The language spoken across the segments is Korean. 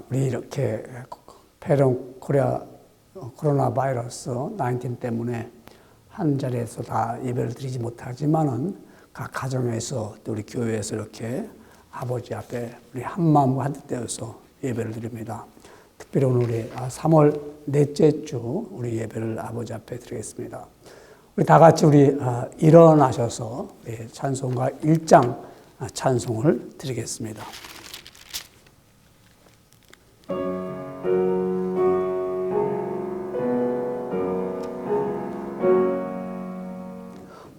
우리 이렇게 코로나 바이러스 19 때문에 한 자리에서 다 예배를 드리지 못하지만은 각 가정에서 또 우리 교회에서 이렇게 아버지 앞에 우리 한 마음과 한 뜻 되어서 예배를 드립니다. 특별히 오늘 우리 3월 넷째 주 우리 예배를 아버지 앞에 드리겠습니다. 우리 다 같이 우리 일어나셔서 찬송가 1장 찬송을 드리겠습니다.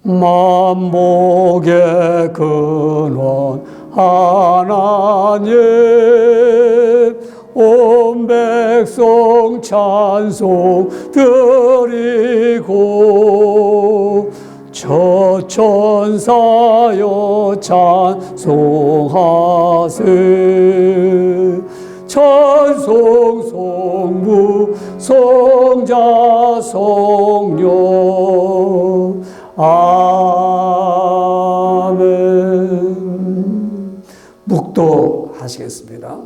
만복의 근원 하나님 온 백성 찬송 드리고 저 천사여 찬송하세 찬송 성부 성자 성령 아멘. 묵도하시겠습니다.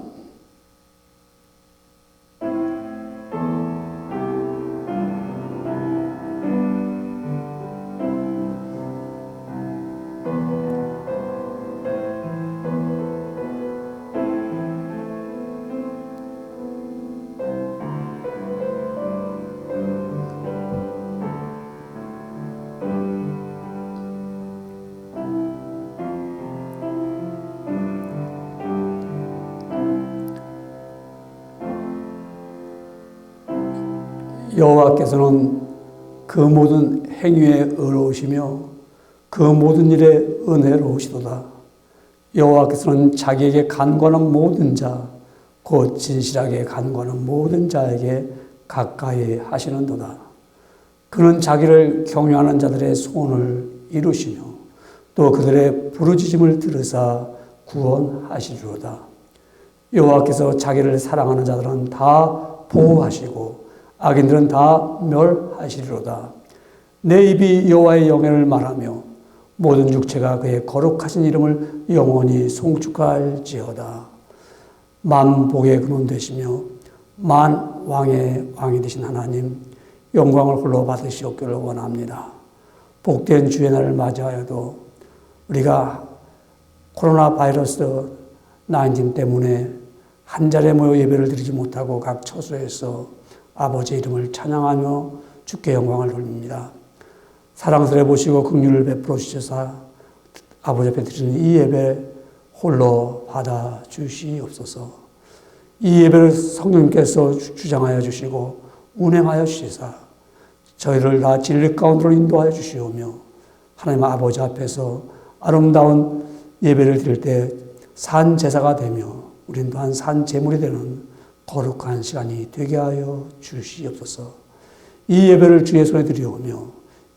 여호와께서는 그 모든 행위에 의로우시며 그 모든 일에 은혜로우시도다. 여호와께서는 자기에게 간구하는 모든 자, 곧 진실하게 간구하는 모든 자에게 가까이 하시는도다. 그는 자기를 경외하는 자들의 소원을 이루시며 또 그들의 부르짖음을 들으사 구원하시리로다. 여호와께서 자기를 사랑하는 자들은 다 보호하시고 악인들은 다 멸하시리로다. 내 입이 여호와의 영예를 말하며 모든 육체가 그의 거룩하신 이름을 영원히 송축할지어다. 만복의 근원 되시며 만왕의 왕이 되신 하나님, 영광을 홀로 받으시옵기를 원합니다. 복된 주의 날을 맞이하여도 우리가 코로나 바이러스 19 때문에 한 자리에 모여 예배를 드리지 못하고 각 처소에서 아버지 이름을 찬양하며 주께 영광을 돌립니다. 사랑스레 보시고 긍휼을 베풀어 주셔서 아버지 앞에 드리는 이 예배 홀로 받아 주시옵소서. 이 예배를 성령님께서 주장하여 주시고 운행하여 주시사 저희를 다 진리 가운데로 인도하여 주시오며 하나님 아버지 앞에서 아름다운 예배를 드릴 때 산 제사가 되며 우린 또한 산 제물이 되는 거룩한 시간이 되게 하여 주시옵소서. 이 예배를 주의 손에 드리오며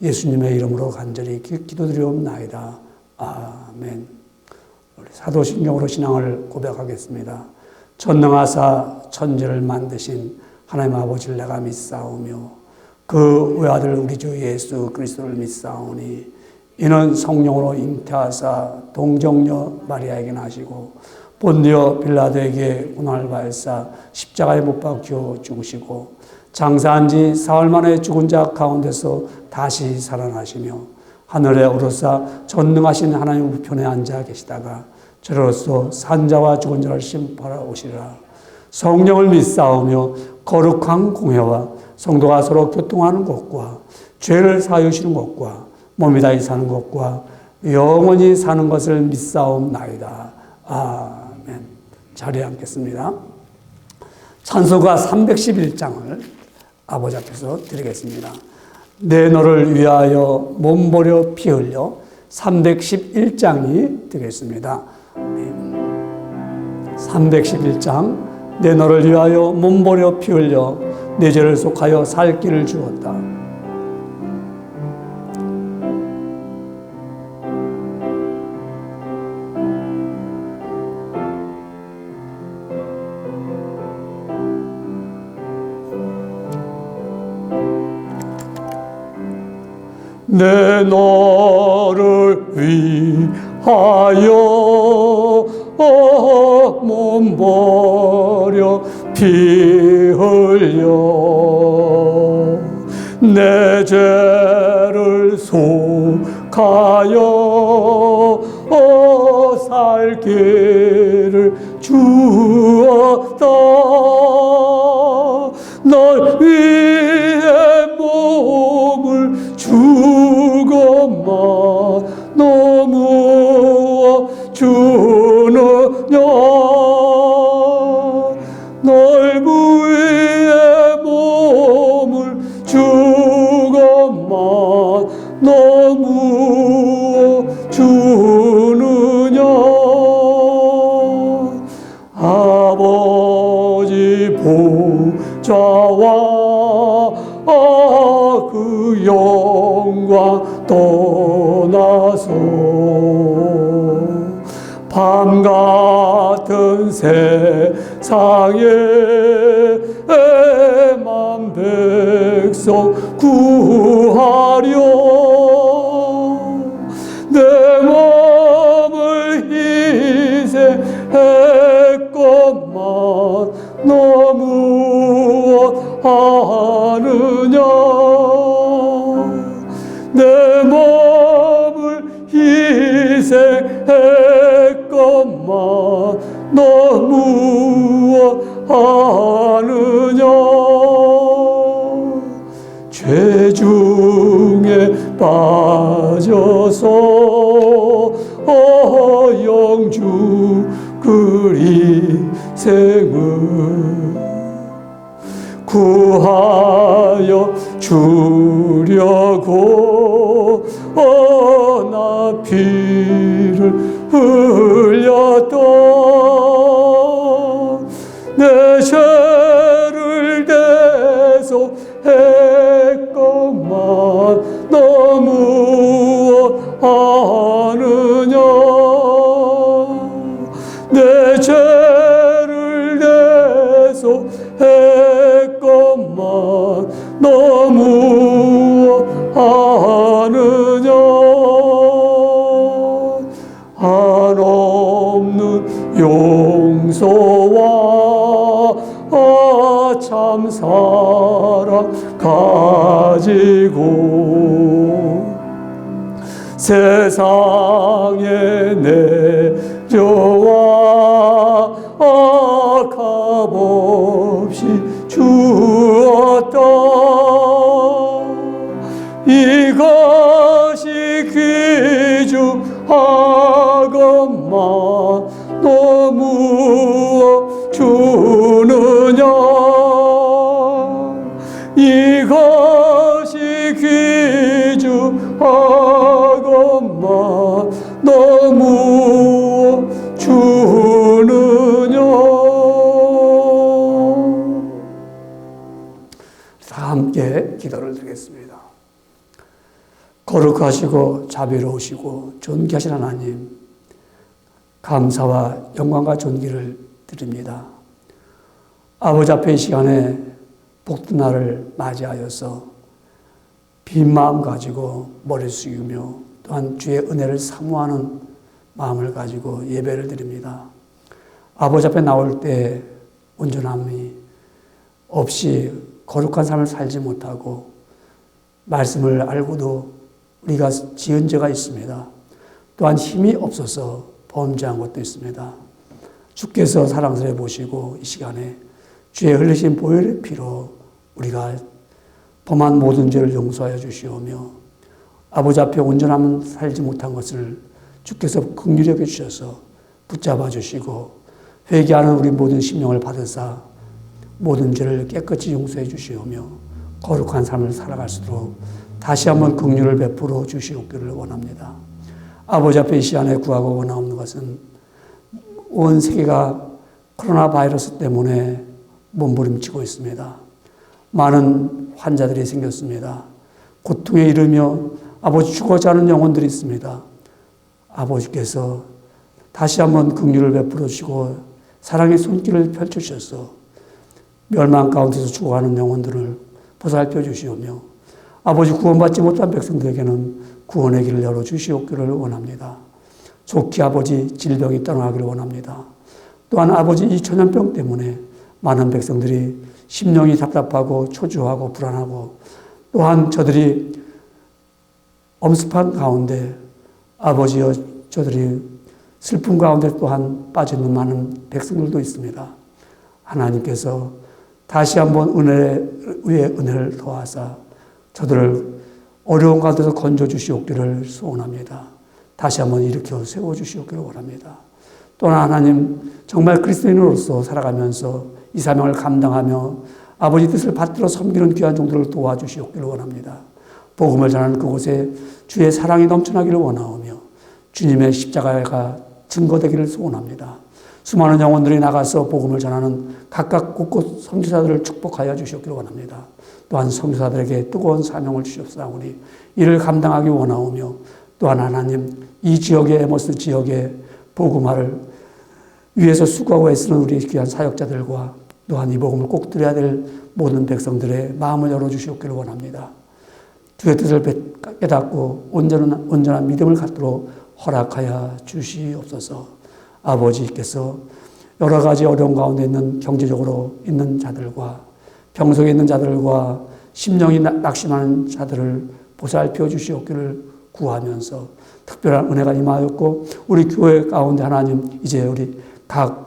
예수님의 이름으로 간절히 기도드리옵나이다. 아멘. 우리 사도신경으로 신앙을 고백하겠습니다. 전능하사 천지를 만드신 하나님 아버지를 내가 믿사오며 그 외아들 우리 주 예수 그리스도를 믿사오니 이는 성령으로 잉태하사 동정녀 마리아에게 나시고 본디오 빌라도에게 고난을 받으사 십자가에 못 박혀 죽으시고 장사한 지 사흘 만에 죽은 자 가운데서 다시 살아나시며 하늘에 오르사 전능하신 하나님 우편에 앉아 계시다가 저로서 산자와 죽은 자를 심판하러 오시리라. 성령을 믿사오며 거룩한 공회와 성도가 서로 교통하는 것과 죄를 사하시는 것과 몸이 다히 사는 것과 영원히 사는 것을 믿사옵나이다. 아멘. 자리에 앉겠습니다. 찬송가 311장을 아버지 앞에서 드리겠습니다. 내 너를 위하여 몸버려 피 흘려 311장이 되겠습니다. 311장 내 너를 위하여 몸버려 피 흘려 내 죄를 속하여 살 길을 주었다. 내 너를 위하여 몸버려 피 흘려 내 죄를 속하여 살 길을 주었다. 널 위해 몸을 주고만 너무 주느냐. 널 위해 몸을 주고만 너무 주느냐. 아버지 보좌와 그 영광 떠나서 밤 같은 세상에 만 백성 구하려 내 몸을 희생했건만 너무 하느냐. 내 몸을 희생했건만 너무 하느냐. 죄 중에 빠져서 영주 그리생을 구하여 주려고 나 피를 흘렸던 내 죄를 대속했건만 너무 하느냐. 내 죄를 대속했건만 너무 하느냐. 한없는 용서와 참 사랑 가지고 세상에 내려와 값없이 주었다. 이것이 귀중하건만 너무 주느냐. 이것이 귀중하건만 너무 주느냐. 다 함께 기도를 드리겠습니다. 거룩하시고 자비로우시고 존귀하신 하나님, 감사와 영광과 존귀를 드립니다. 아버지 앞에 이 시간에 복된 날을 맞이하여서 빈 마음 가지고 머리를 숙이며 또한 주의 은혜를 사모하는 마음을 가지고 예배를 드립니다. 아버지 앞에 나올 때 온전함이 없이 거룩한 삶을 살지 못하고 말씀을 알고도 우리가 지은 죄가 있습니다. 또한 힘이 없어서 범죄한 것도 있습니다. 주께서 사랑스러워 보시고 이 시간에 주의 흘리신 보혈의 피로 우리가 범한 모든 죄를 용서하여 주시오며 아버지 앞에 온전함 살지 못한 것을 주께서 긍휼히 여겨 주셔서 붙잡아 주시고 회개하는 우리 모든 심령을 받으사 모든 죄를 깨끗이 용서해 주시오며 거룩한 삶을 살아갈 수 있도록 다시 한번 긍휼을 베풀어 주시옵기를 원합니다. 아버지 앞에 이 시간에 구하고 원하옵는 것은 온 세계가 코로나 바이러스 때문에 몸부림치고 있습니다. 많은 환자들이 생겼습니다. 고통에 이르며 아버지 죽어가지 않은 영혼들이 있습니다. 아버지께서 다시 한번 긍휼을 베풀어 주시고 사랑의 손길을 펼쳐주셔서 멸망 가운데서 죽어가는 영혼들을 보살펴 주시오며 아버지 구원받지 못한 백성들에게는 구원의 길을 열어주시옵기를 원합니다. 좋게 아버지 질병이 떠나기를 원합니다. 또한 아버지 이 전염병 때문에 많은 백성들이 심령이 답답하고 초조하고 불안하고 또한 저들이 엄습한 가운데 아버지여 저들이 슬픔 가운데 또한 빠지는 많은 백성들도 있습니다. 하나님께서 다시 한번 은혜 위에 은혜를 더하사 저들을 어려운 가운데서 건져주시옵기를 소원합니다. 다시 한번 일으켜 세워주시옵기를 원합니다. 또한 하나님 정말 그리스도인으로서 살아가면서 이 사명을 감당하며 아버지 뜻을 받들어 섬기는 귀한 종들을 도와주시옵기를 원합니다. 복음을 전하는 그곳에 주의 사랑이 넘쳐나기를 원하오며 주님의 십자가가 증거되기를 소원합니다. 수많은 영혼들이 나가서 복음을 전하는 각각 곳곳 선교사들을 축복하여 주시옵기를 원합니다. 또한 선교사들에게 뜨거운 사명을 주시옵사오니 이를 감당하기 원하오며 또한 하나님 이 지역의 에머스 지역의 복음화를 위해서 수고하고 애쓰는 우리 귀한 사역자들과 또한 이 복음을 꼭 드려야 될 모든 백성들의 마음을 열어주시옵기를 원합니다. 주의 뜻을 깨닫고 온전한 믿음을 갖도록 허락하여 주시옵소서. 아버지께서 여러 가지 어려운 가운데 있는 경제적으로 있는 자들과 병석에 있는 자들과 심령이 낙심하는 자들을 보살펴 주시옵기를 구하면서 특별한 은혜가 임하였고 우리 교회 가운데 하나님 이제 우리 각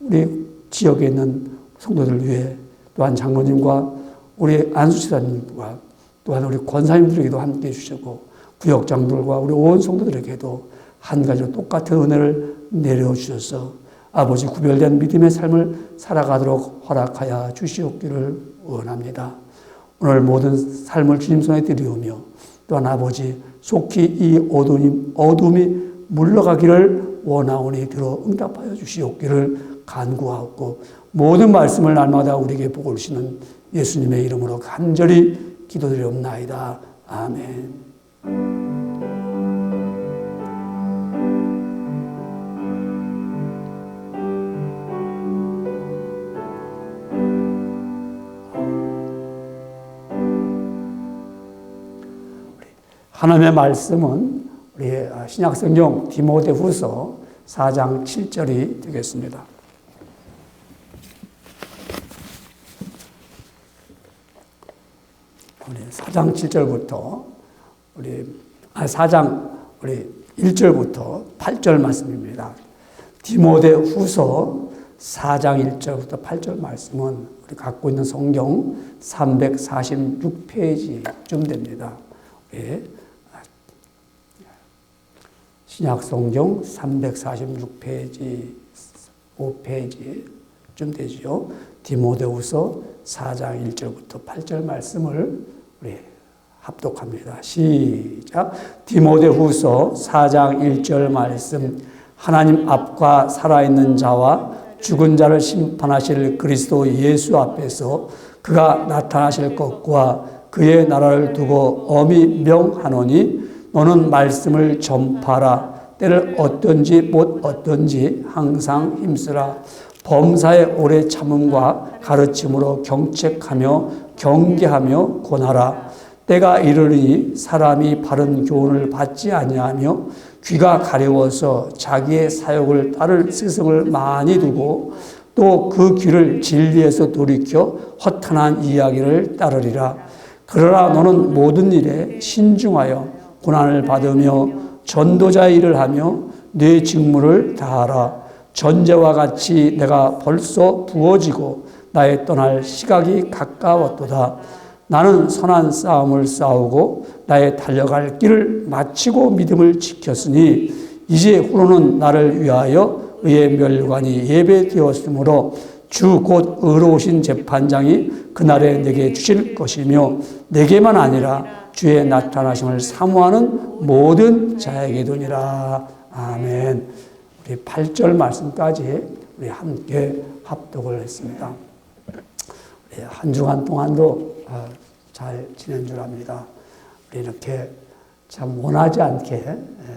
우리 지역에 있는 성도들 위해 또한 장로님과 우리 안수지사님과 또한 우리 권사님들에게도 함께해 주시고 구역장들과 우리 온 성도들에게도 한 가지로 똑같은 은혜를 내려주셔서 아버지 구별된 믿음의 삶을 살아가도록 허락하여 주시옵기를 원합니다. 오늘 모든 삶을 주님 손에 드리오며 또한 아버지 속히 이 어둠이 물러가기를 원하오니 들어 응답하여 주시옵기를 간구하옵고 모든 말씀을 날마다 우리에게 보고 주시는 예수님의 이름으로 간절히 기도드리옵나이다. 아멘. 하나님의 말씀은 우리 신약성경 디모데후서 4장 7절이 되겠습니다. 우리 4장 7절부터 4장 1절부터 8절 말씀입니다. 디모데후서 4장 1절부터 8절 말씀은 우리 갖고 있는 성경 346페이지쯤 됩니다. 신약성경 346페이지, 5페이지쯤 되죠. 디모데후서 4장 1절부터 8절 말씀을 우리 합독합니다. 시작. 디모데후서 4장 1절 말씀. 하나님 앞과 살아있는 자와 죽은 자를 심판하실 그리스도 예수 앞에서 그가 나타나실 것과 그의 나라를 두고 엄히 명하노니 너는 말씀을 전파라. 때를 어떤지 못 어떤지 항상 힘쓰라. 범사에 오래 참음과 가르침으로 경책하며 경계하며 권하라. 때가 이르니 사람이 바른 교훈을 받지 아니하며 귀가 가려워서 자기의 사욕을 따를 스승을 많이 두고 또 그 귀를 진리에서 돌이켜 허탄한 이야기를 따르리라. 그러나 너는 모든 일에 신중하여 고난을 받으며 전도자의 일을 하며 네 직무를 다하라. 전제와 같이 내가 벌써 부어지고 나의 떠날 시각이 가까웠도다. 나는 선한 싸움을 싸우고 나의 달려갈 길을 마치고 믿음을 지켰으니 이제 후로는 나를 위하여 의의 멸관이 예배되었으므로 주 곧 의로우신 재판장이 그날에 내게 주실 것이며 내게만 아니라 주의 나타나심을 사모하는 모든 자에게 도니라. 아멘. 우리 8절 말씀까지 우리 함께 합독을 했습니다. 한 주간 동안도 잘 지낸 줄 압니다. 우리 이렇게 참 원하지 않게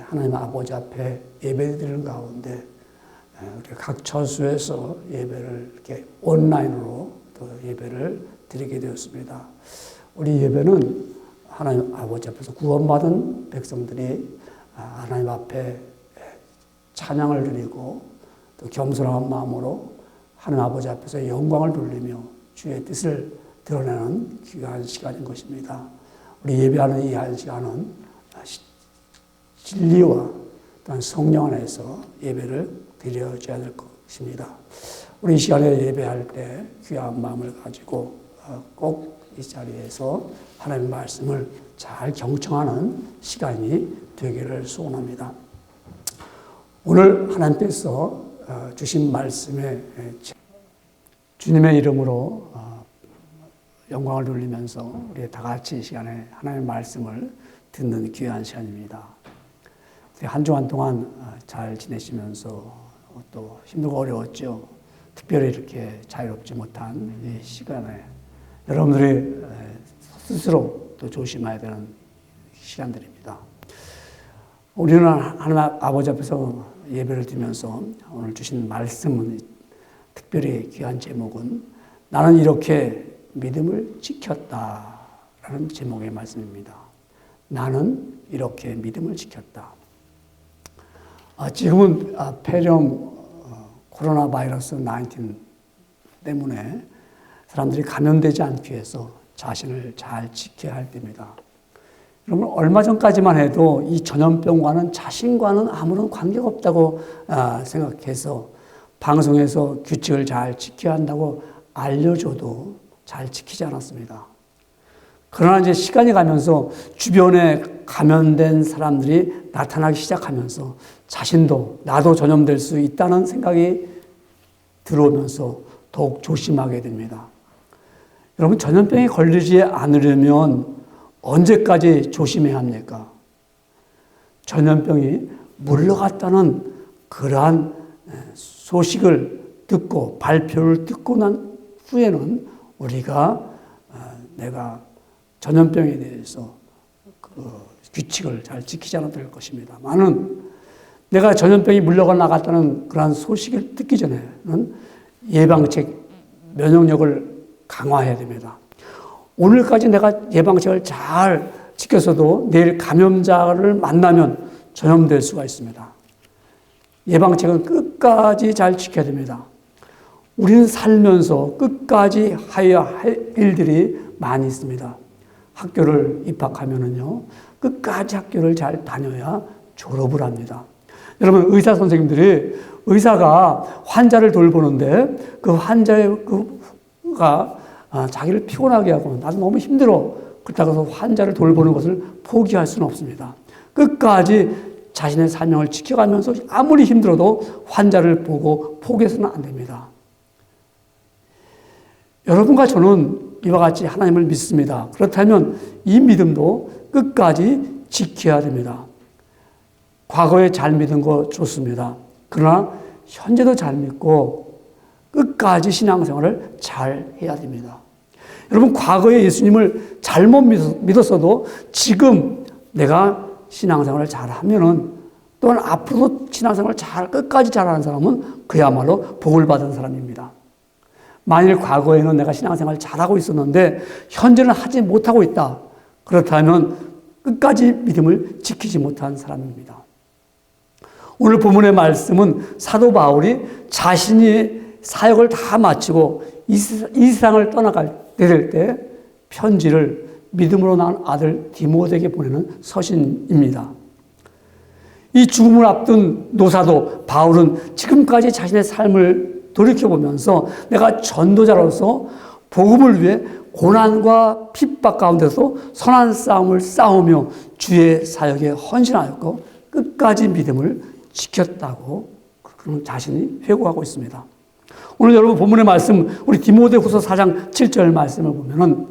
하나님 아버지 앞에 예배드리는 가운데 우리 각 처수에서 예배를 이렇게 온라인으로 또 예배를 드리게 되었습니다. 우리 예배는 하나님 아버지 앞에서 구원받은 백성들이 하나님 앞에 찬양을 드리고 또 겸손한 마음으로 하나님 아버지 앞에서 영광을 돌리며 주의 뜻을 드러내는 귀한 시간인 것입니다. 우리 예배하는 이 한 시간은 진리와 또한 성령 안에서 예배를 드려줘야 될 것입니다. 우리 이 시간에 예배할 때 귀한 마음을 가지고 꼭 이 자리에서 하나님의 말씀을 잘 경청하는 시간이 되기를 소원합니다. 오늘 하나님께서 주신 말씀에 주님의 이름으로 영광을 돌리면서 우리 다 같이 이 시간에 하나님의 말씀을 듣는 귀한 시간입니다. 한 주간 동안 잘 지내시면서 또 힘들고 어려웠죠. 특별히 이렇게 자유롭지 못한 이 시간에 여러분들이 스스로 또 조심해야 되는 시간들입니다. 우리는 하나님 아버지 앞에서 예배를 드리면서 오늘 주신 말씀은 특별히 귀한 제목은 나는 이렇게 믿음을 지켰다라는 제목의 말씀입니다. 나는 이렇게 믿음을 지켰다. 지금은 폐렴 코로나 바이러스 19 때문에 사람들이 감염되지 않기 위해서 자신을 잘 지켜야 할 때입니다. 여러분, 얼마 전까지만 해도 이 전염병과는 자신과는 아무런 관계가 없다고 생각해서 방송에서 규칙을 잘 지켜야 한다고 알려줘도 잘 지키지 않았습니다. 그러나 이제 시간이 가면서 주변에 감염된 사람들이 나타나기 시작하면서 자신도 나도 전염될 수 있다는 생각이 들어오면서 더욱 조심하게 됩니다. 여러분, 전염병에 걸리지 않으려면 언제까지 조심해야 합니까? 전염병이 물러갔다는 그러한 소식을 듣고 발표를 듣고 난 후에는 우리가 내가 전염병에 대해서 규칙을 잘 지키지 않아도 될 것입니다. 많은 내가 전염병이 물러가 나갔다는 그러한 소식을 듣기 전에는 예방책, 면역력을 강화해야 됩니다. 오늘까지 내가 예방책을 잘 지켰어도 내일 감염자를 만나면 전염될 수가 있습니다. 예방책은 끝까지 잘 지켜야 됩니다. 우리는 살면서 끝까지 하여야 할 일들이 많이 있습니다. 학교를 입학하면은요, 끝까지 학교를 잘 다녀야 졸업을 합니다. 여러분, 의사 선생님들이 의사가 환자를 돌보는데 그 환자가 자기를 피곤하게 하고 나도 너무 힘들어 그렇다고 해서 환자를 돌보는 것을 포기할 수는 없습니다. 끝까지 자신의 사명을 지켜가면서 아무리 힘들어도 환자를 보고 포기해서는 안 됩니다. 여러분과 저는 이와 같이 하나님을 믿습니다. 그렇다면 이 믿음도 끝까지 지켜야 됩니다. 과거에 잘 믿은 거 좋습니다. 그러나 현재도 잘 믿고 끝까지 신앙생활을 잘 해야 됩니다. 여러분, 과거에 예수님을 잘못 믿었어도 지금 내가 신앙생활을 잘하면은 또한 앞으로도 신앙생활을 끝까지 잘하는 사람은 그야말로 복을 받은 사람입니다. 만일 과거에는 내가 신앙생활을 잘하고 있었는데 현재는 하지 못하고 있다. 그렇다면 끝까지 믿음을 지키지 못한 사람입니다. 오늘 본문의 말씀은 사도 바울이 자신이 사역을 다 마치고 이 세상을 떠나갈 때 편지를 믿음으로 낳은 아들 디모데에게 보내는 서신입니다. 이 죽음을 앞둔 노사도 바울은 지금까지 자신의 삶을 돌이켜보면서 내가 전도자로서 복음을 위해 고난과 핍박 가운데서 선한 싸움을 싸우며 주의 사역에 헌신하였고 끝까지 믿음을 지켰다고 그런 자신이 회고하고 있습니다. 오늘 여러분 본문의 말씀, 우리 디모데후서 4장 7절 말씀을 보면은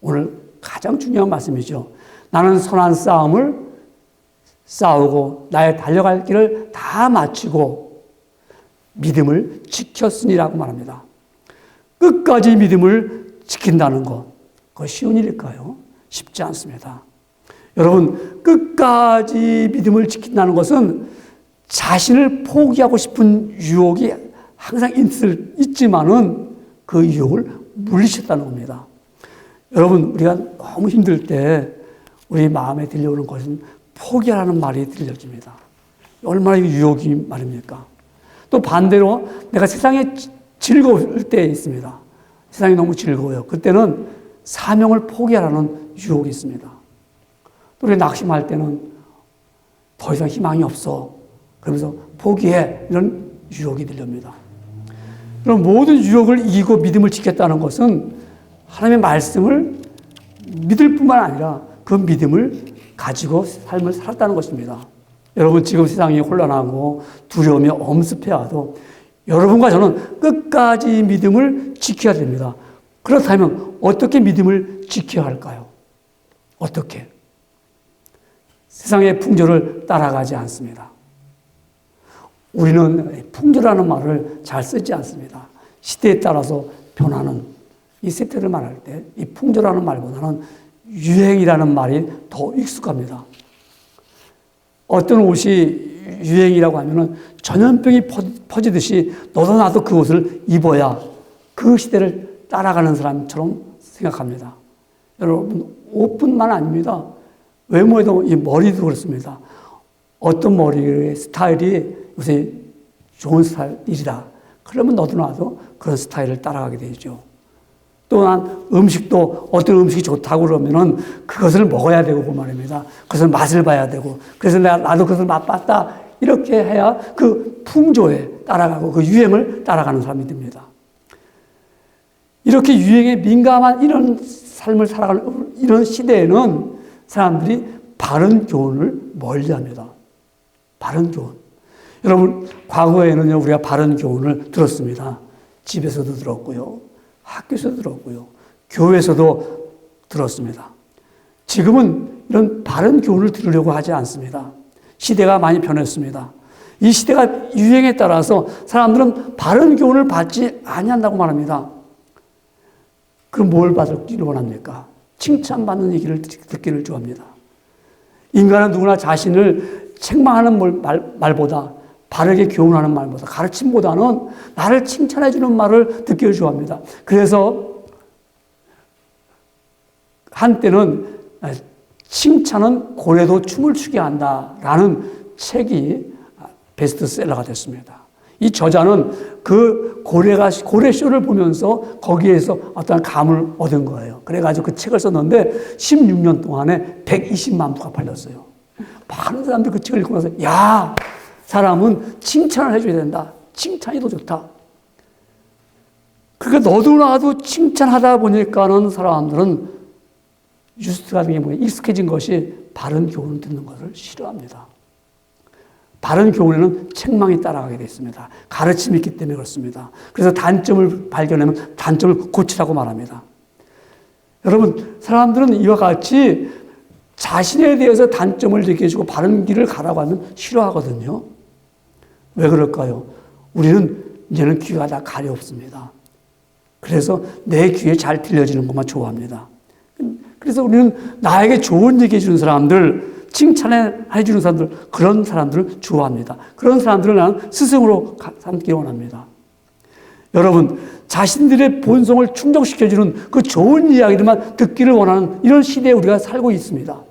오늘 가장 중요한 말씀이죠. 나는 선한 싸움을 싸우고 나의 달려갈 길을 다 마치고 믿음을 지켰으니라고 말합니다. 끝까지 믿음을 지킨다는 것, 그거 쉬운 일일까요? 쉽지 않습니다. 여러분, 끝까지 믿음을 지킨다는 것은 자신을 포기하고 싶은 유혹이 항상 있지만은 그 유혹을 물리쳤다는 겁니다. 여러분, 우리가 너무 힘들 때 우리 마음에 들려오는 것은 포기하라는 말이 들려집니다. 얼마나 유혹이 말입니까? 또 반대로 내가 세상에 즐거울 때 있습니다. 세상이 너무 즐거워요. 그때는 사명을 포기하라는 유혹이 있습니다. 또 우리 낙심할 때는 더 이상 희망이 없어. 그러면서 포기해. 이런 유혹이 들려옵니다. 그럼 모든 유혹을 이기고 믿음을 지켰다는 것은 하나님의 말씀을 믿을 뿐만 아니라 그 믿음을 가지고 삶을 살았다는 것입니다. 여러분 지금 세상이 혼란하고 두려움이 엄습해와도 여러분과 저는 끝까지 믿음을 지켜야 됩니다. 그렇다면 어떻게 믿음을 지켜야 할까요? 어떻게? 세상의 풍조를 따라가지 않습니다. 우리는 풍조라는 말을 잘 쓰지 않습니다. 시대에 따라서 변하는 이 세태를 말할 때 이 풍조라는 말보다는 유행이라는 말이 더 익숙합니다. 어떤 옷이 유행이라고 하면은 전염병이 퍼지듯이 너도 나도 그 옷을 입어야 그 시대를 따라가는 사람처럼 생각합니다. 여러분, 옷뿐만 아닙니다. 외모에도 이 머리도 그렇습니다. 어떤 머리의 스타일이 요새 좋은 스타일이다. 그러면 너도 나도 그런 스타일을 따라가게 되죠. 또한 음식도 어떤 음식이 좋다고 그러면은 그것을 먹어야 되고 그 말입니다. 그것을 맛을 봐야 되고 그래서 나도 그것을 맛봤다 이렇게 해야 그 풍조에 따라가고 그 유행을 따라가는 사람이 됩니다. 이렇게 유행에 민감한 이런 삶을 살아가는 이런 시대에는 사람들이 바른 교훈을 멀리합니다. 바른 교훈. 여러분 과거에는요 우리가 바른 교훈을 들었습니다. 집에서도 들었고요. 학교에서도 들었고요. 교회에서도 들었습니다. 지금은 이런 바른 교훈을 들으려고 하지 않습니다. 시대가 많이 변했습니다. 이 시대가 유행에 따라서 사람들은 바른 교훈을 받지 아니한다고 말합니다. 그럼 뭘 받기를 원합니까? 칭찬받는 얘기를 듣기를 좋아합니다. 인간은 누구나 자신을 책망하는 말보다 바르게 교훈하는 말보다 가르침보다는 나를 칭찬해 주는 말을 듣기를 좋아합니다. 그래서 한때는 칭찬은 고래도 춤을 추게 한다라는 책이 베스트셀러가 됐습니다. 이 저자는 그 고래쇼를 보면서 거기에서 어떤 감을 얻은 거예요. 그래가지고 그 책을 썼는데 16년 동안에 120만 부가 팔렸어요. 많은 사람들이 그 책을 읽고 나서 야! 사람은 칭찬을 해줘야 된다. 칭찬이 더 좋다. 그러니까 너도 나도 칭찬하다 보니까는 사람들은 뉴스 같은 게 뭐냐 익숙해진 것이 바른 교훈을 듣는 것을 싫어합니다. 바른 교훈에는 책망이 따라가게 되어 있습니다. 가르침이 있기 때문에 그렇습니다. 그래서 단점을 발견하면 단점을 고치라고 말합니다. 여러분 사람들은 이와 같이 자신에 대해서 단점을 얘기해주고 바른 길을 가라고 하면 싫어하거든요. 왜 그럴까요? 우리는 이제는 귀가 다 가려없습니다. 그래서 내 귀에 잘 들려지는 것만 좋아합니다. 그래서 우리는 나에게 좋은 얘기 해주는 사람들, 칭찬해 주는 사람들, 그런 사람들을 좋아합니다. 그런 사람들을 나는 스승으로 삼기 원합니다. 여러분, 자신들의 본성을 충족시켜주는 그 좋은 이야기들만 듣기를 원하는 이런 시대에 우리가 살고 있습니다.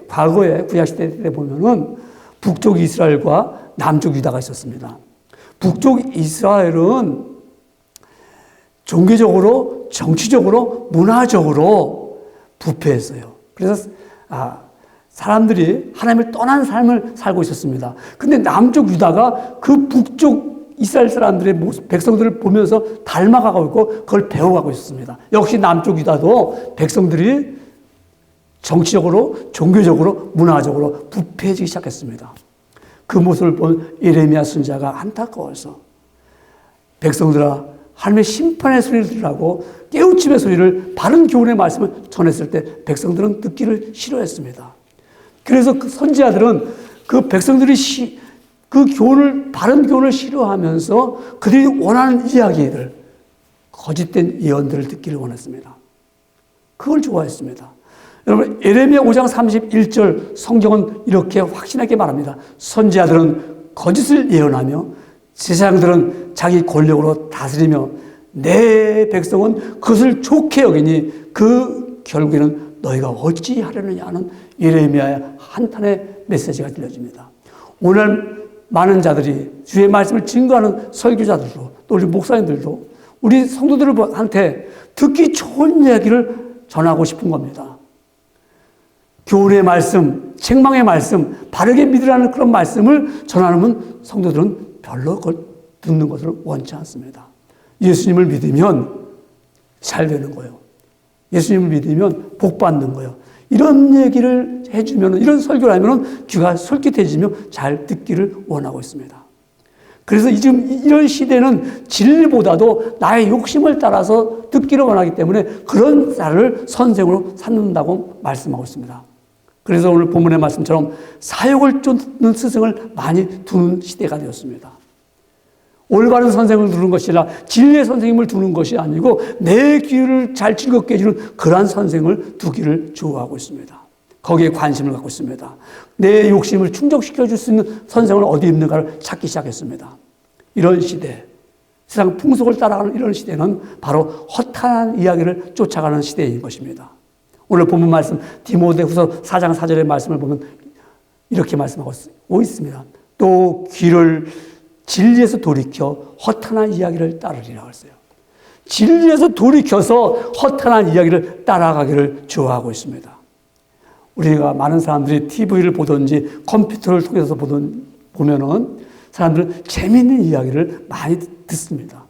과거에 구약시대 때 보면은 북쪽 이스라엘과 남쪽 유다가 있었습니다. 북쪽 이스라엘은 종교적으로, 정치적으로, 문화적으로 부패했어요. 그래서 사람들이 하나님을 떠난 삶을 살고 있었습니다. 근데 남쪽 유다가 그 북쪽 이스라엘 사람들의 모습, 백성들을 보면서 닮아가고 있고 그걸 배워가고 있었습니다. 역시 남쪽 유다도 백성들이 정치적으로, 종교적으로, 문화적으로 부패해지기 시작했습니다. 그 모습을 본 예레미야 선지자가 안타까워서 백성들아 하나님의 심판의 소리를 들으라고 깨우침의 소리를 바른 교훈의 말씀을 전했을 때 백성들은 듣기를 싫어했습니다. 그래서 그 선지자들은 그 백성들이 그 교훈을 바른 교훈을 싫어하면서 그들이 원하는 이야기들, 거짓된 예언들을 듣기를 원했습니다. 그걸 좋아했습니다. 여러분 예레미야 5장 31절 성경은 이렇게 확신하게 말합니다. 선지자들은 거짓을 예언하며 제사장들은 자기 권력으로 다스리며 내 백성은 그것을 좋게 여기니 그 결국에는 너희가 어찌 하려느냐 하는 예레미야의 한탄의 메시지가 들려집니다. 오늘 많은 자들이 주의 말씀을 증거하는 설교자들도 또 우리 목사님들도 우리 성도들한테 듣기 좋은 이야기를 전하고 싶은 겁니다. 교훈의 말씀, 책망의 말씀, 바르게 믿으라는 그런 말씀을 전하는 성도들은 별로 그걸 듣는 것을 원치 않습니다. 예수님을 믿으면 잘 되는 거예요. 예수님을 믿으면 복 받는 거예요. 이런 얘기를 해주면, 이런 설교를 하면 귀가 솔깃해지며 잘 듣기를 원하고 있습니다. 그래서 지금 이런 시대는 진리보다도 나의 욕심을 따라서 듣기를 원하기 때문에 그런 자를 선생으로 삼는다고 말씀하고 있습니다. 그래서 오늘 본문의 말씀처럼 사욕을 쫓는 스승을 많이 두는 시대가 되었습니다. 올바른 선생을 두는 것이 아니라 진리의 선생님을 두는 것이 아니고 내 귀를 잘 즐겁게 해주는 그러한 선생을 두기를 좋아하고 있습니다. 거기에 관심을 갖고 있습니다. 내 욕심을 충족시켜줄 수 있는 선생은 어디 있는가를 찾기 시작했습니다. 이런 시대, 세상 풍속을 따라가는 이런 시대는 바로 허탄한 이야기를 쫓아가는 시대인 것입니다. 오늘 본문 말씀 디모데후서 4장 4절의 말씀을 보면 이렇게 말씀하고 있습니다. 또 귀를 진리에서 돌이켜 허탄한 이야기를 따르리라고 했어요. 진리에서 돌이켜서 허탄한 이야기를 따라가기를 좋아하고 있습니다. 우리가 많은 사람들이 TV를 보든지 컴퓨터를 통해서 보면은 사람들은 재미있는 이야기를 많이 듣습니다.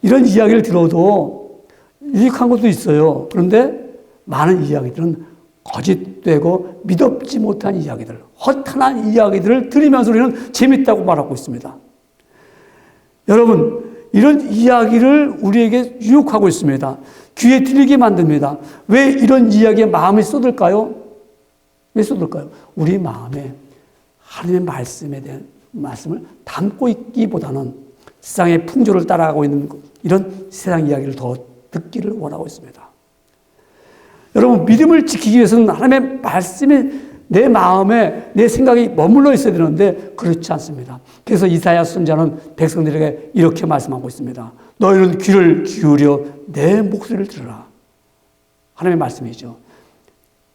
이런 이야기를 들어도 유익한 것도 있어요. 그런데 많은 이야기들은 거짓되고 믿op지 못한 이야기들, 허탄한 이야기들을 들으면서 우리는 재밌다고 말하고 있습니다. 여러분, 이런 이야기를 우리에게 유혹하고 있습니다. 귀에 들리게 만듭니다. 왜 이런 이야기에 마음이 쏟을까요? 왜 쏟을까요? 우리 마음에 하나님의 말씀에 대한 말씀을 담고 있기보다는 세상의 풍조를 따라가고 있는 이런 세상 이야기를 더 듣기를 원하고 있습니다. 여러분, 믿음을 지키기 위해서는 하나님의 말씀이 내 마음에 내 생각이 머물러 있어야 되는데 그렇지 않습니다. 그래서 이사야 선지자는 백성들에게 이렇게 말씀하고 있습니다. 너희는 귀를 기울여 내 목소리를 들으라. 하나님의 말씀이죠.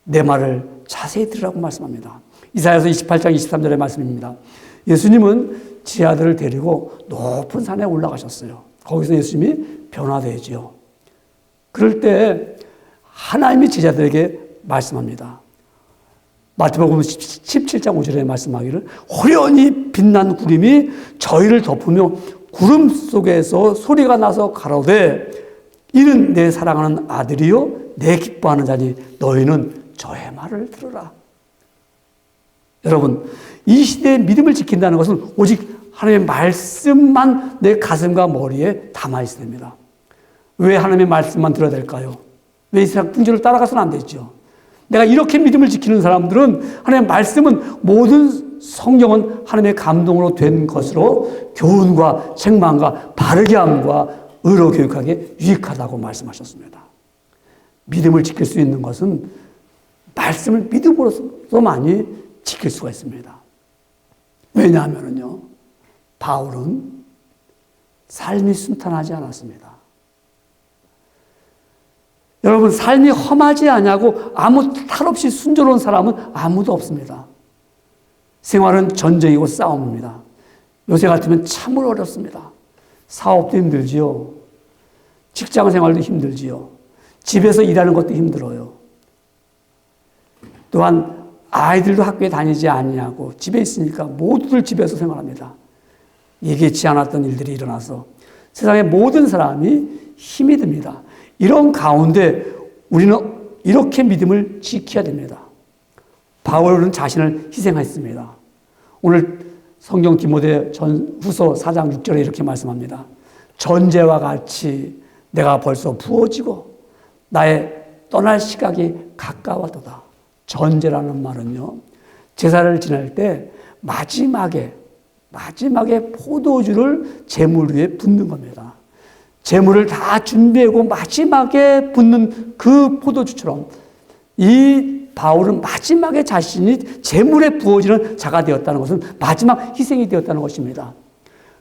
내 말을 자세히 들으라고 말씀합니다. 이사야서 28장 23절의 말씀입니다. 예수님은 지 아들을 데리고 높은 산에 올라가셨어요. 거기서 예수님이 변화되지요. 그럴 때 하나님이 제자들에게 말씀합니다. 마태복음 17장 5절에 말씀하기를 호련히 빛난 구름이 저희를 덮으며 구름 속에서 소리가 나서 가로되 이는 내 사랑하는 아들이요 내 기뻐하는 자니 너희는 저의 말을 들으라. 여러분, 이 시대의 믿음을 지킨다는 것은 오직 하나님의 말씀만 내 가슴과 머리에 담아 있어야 됩니다. 왜 하나님의 말씀만 들어야 될까요? 왜 이 세상 풍조를 따라가서는 안 되죠? 내가 이렇게 믿음을 지키는 사람들은 하나님의 말씀은 모든 성경은 하나님의 감동으로 된 것으로 교훈과 책망과 바르게 함과 의로 교육하기에 유익하다고 말씀하셨습니다. 믿음을 지킬 수 있는 것은 말씀을 믿음으로서만이 지킬 수가 있습니다. 왜냐하면요, 바울은 삶이 순탄하지 않았습니다. 여러분, 삶이 험하지 않냐고 아무 탈 없이 순조로운 사람은 아무도 없습니다. 생활은 전쟁이고 싸움입니다. 요새 같으면 참으로 어렵습니다. 사업도 힘들지요. 직장 생활도 힘들지요. 집에서 일하는 것도 힘들어요. 또한 아이들도 학교에 다니지 않냐고 집에 있으니까 모두들 집에서 생활합니다. 예기치 않았던 일들이 일어나서 세상의 모든 사람이 힘이 듭니다. 이런 가운데 우리는 이렇게 믿음을 지켜야 됩니다. 바울은 자신을 희생했습니다. 오늘 성경 디모데 후서 4장 6절에 이렇게 말씀합니다. 전제와 같이 내가 벌써 부어지고 나의 떠날 시각이 가까워도다. 전제라는 말은요, 제사를 지낼 때 마지막에 포도주를 제물 위에 붓는 겁니다. 제물을 다 준비하고 마지막에 붓는 그 포도주처럼 이 바울은 마지막에 자신이 제물에 부어지는 자가 되었다는 것은 마지막 희생이 되었다는 것입니다.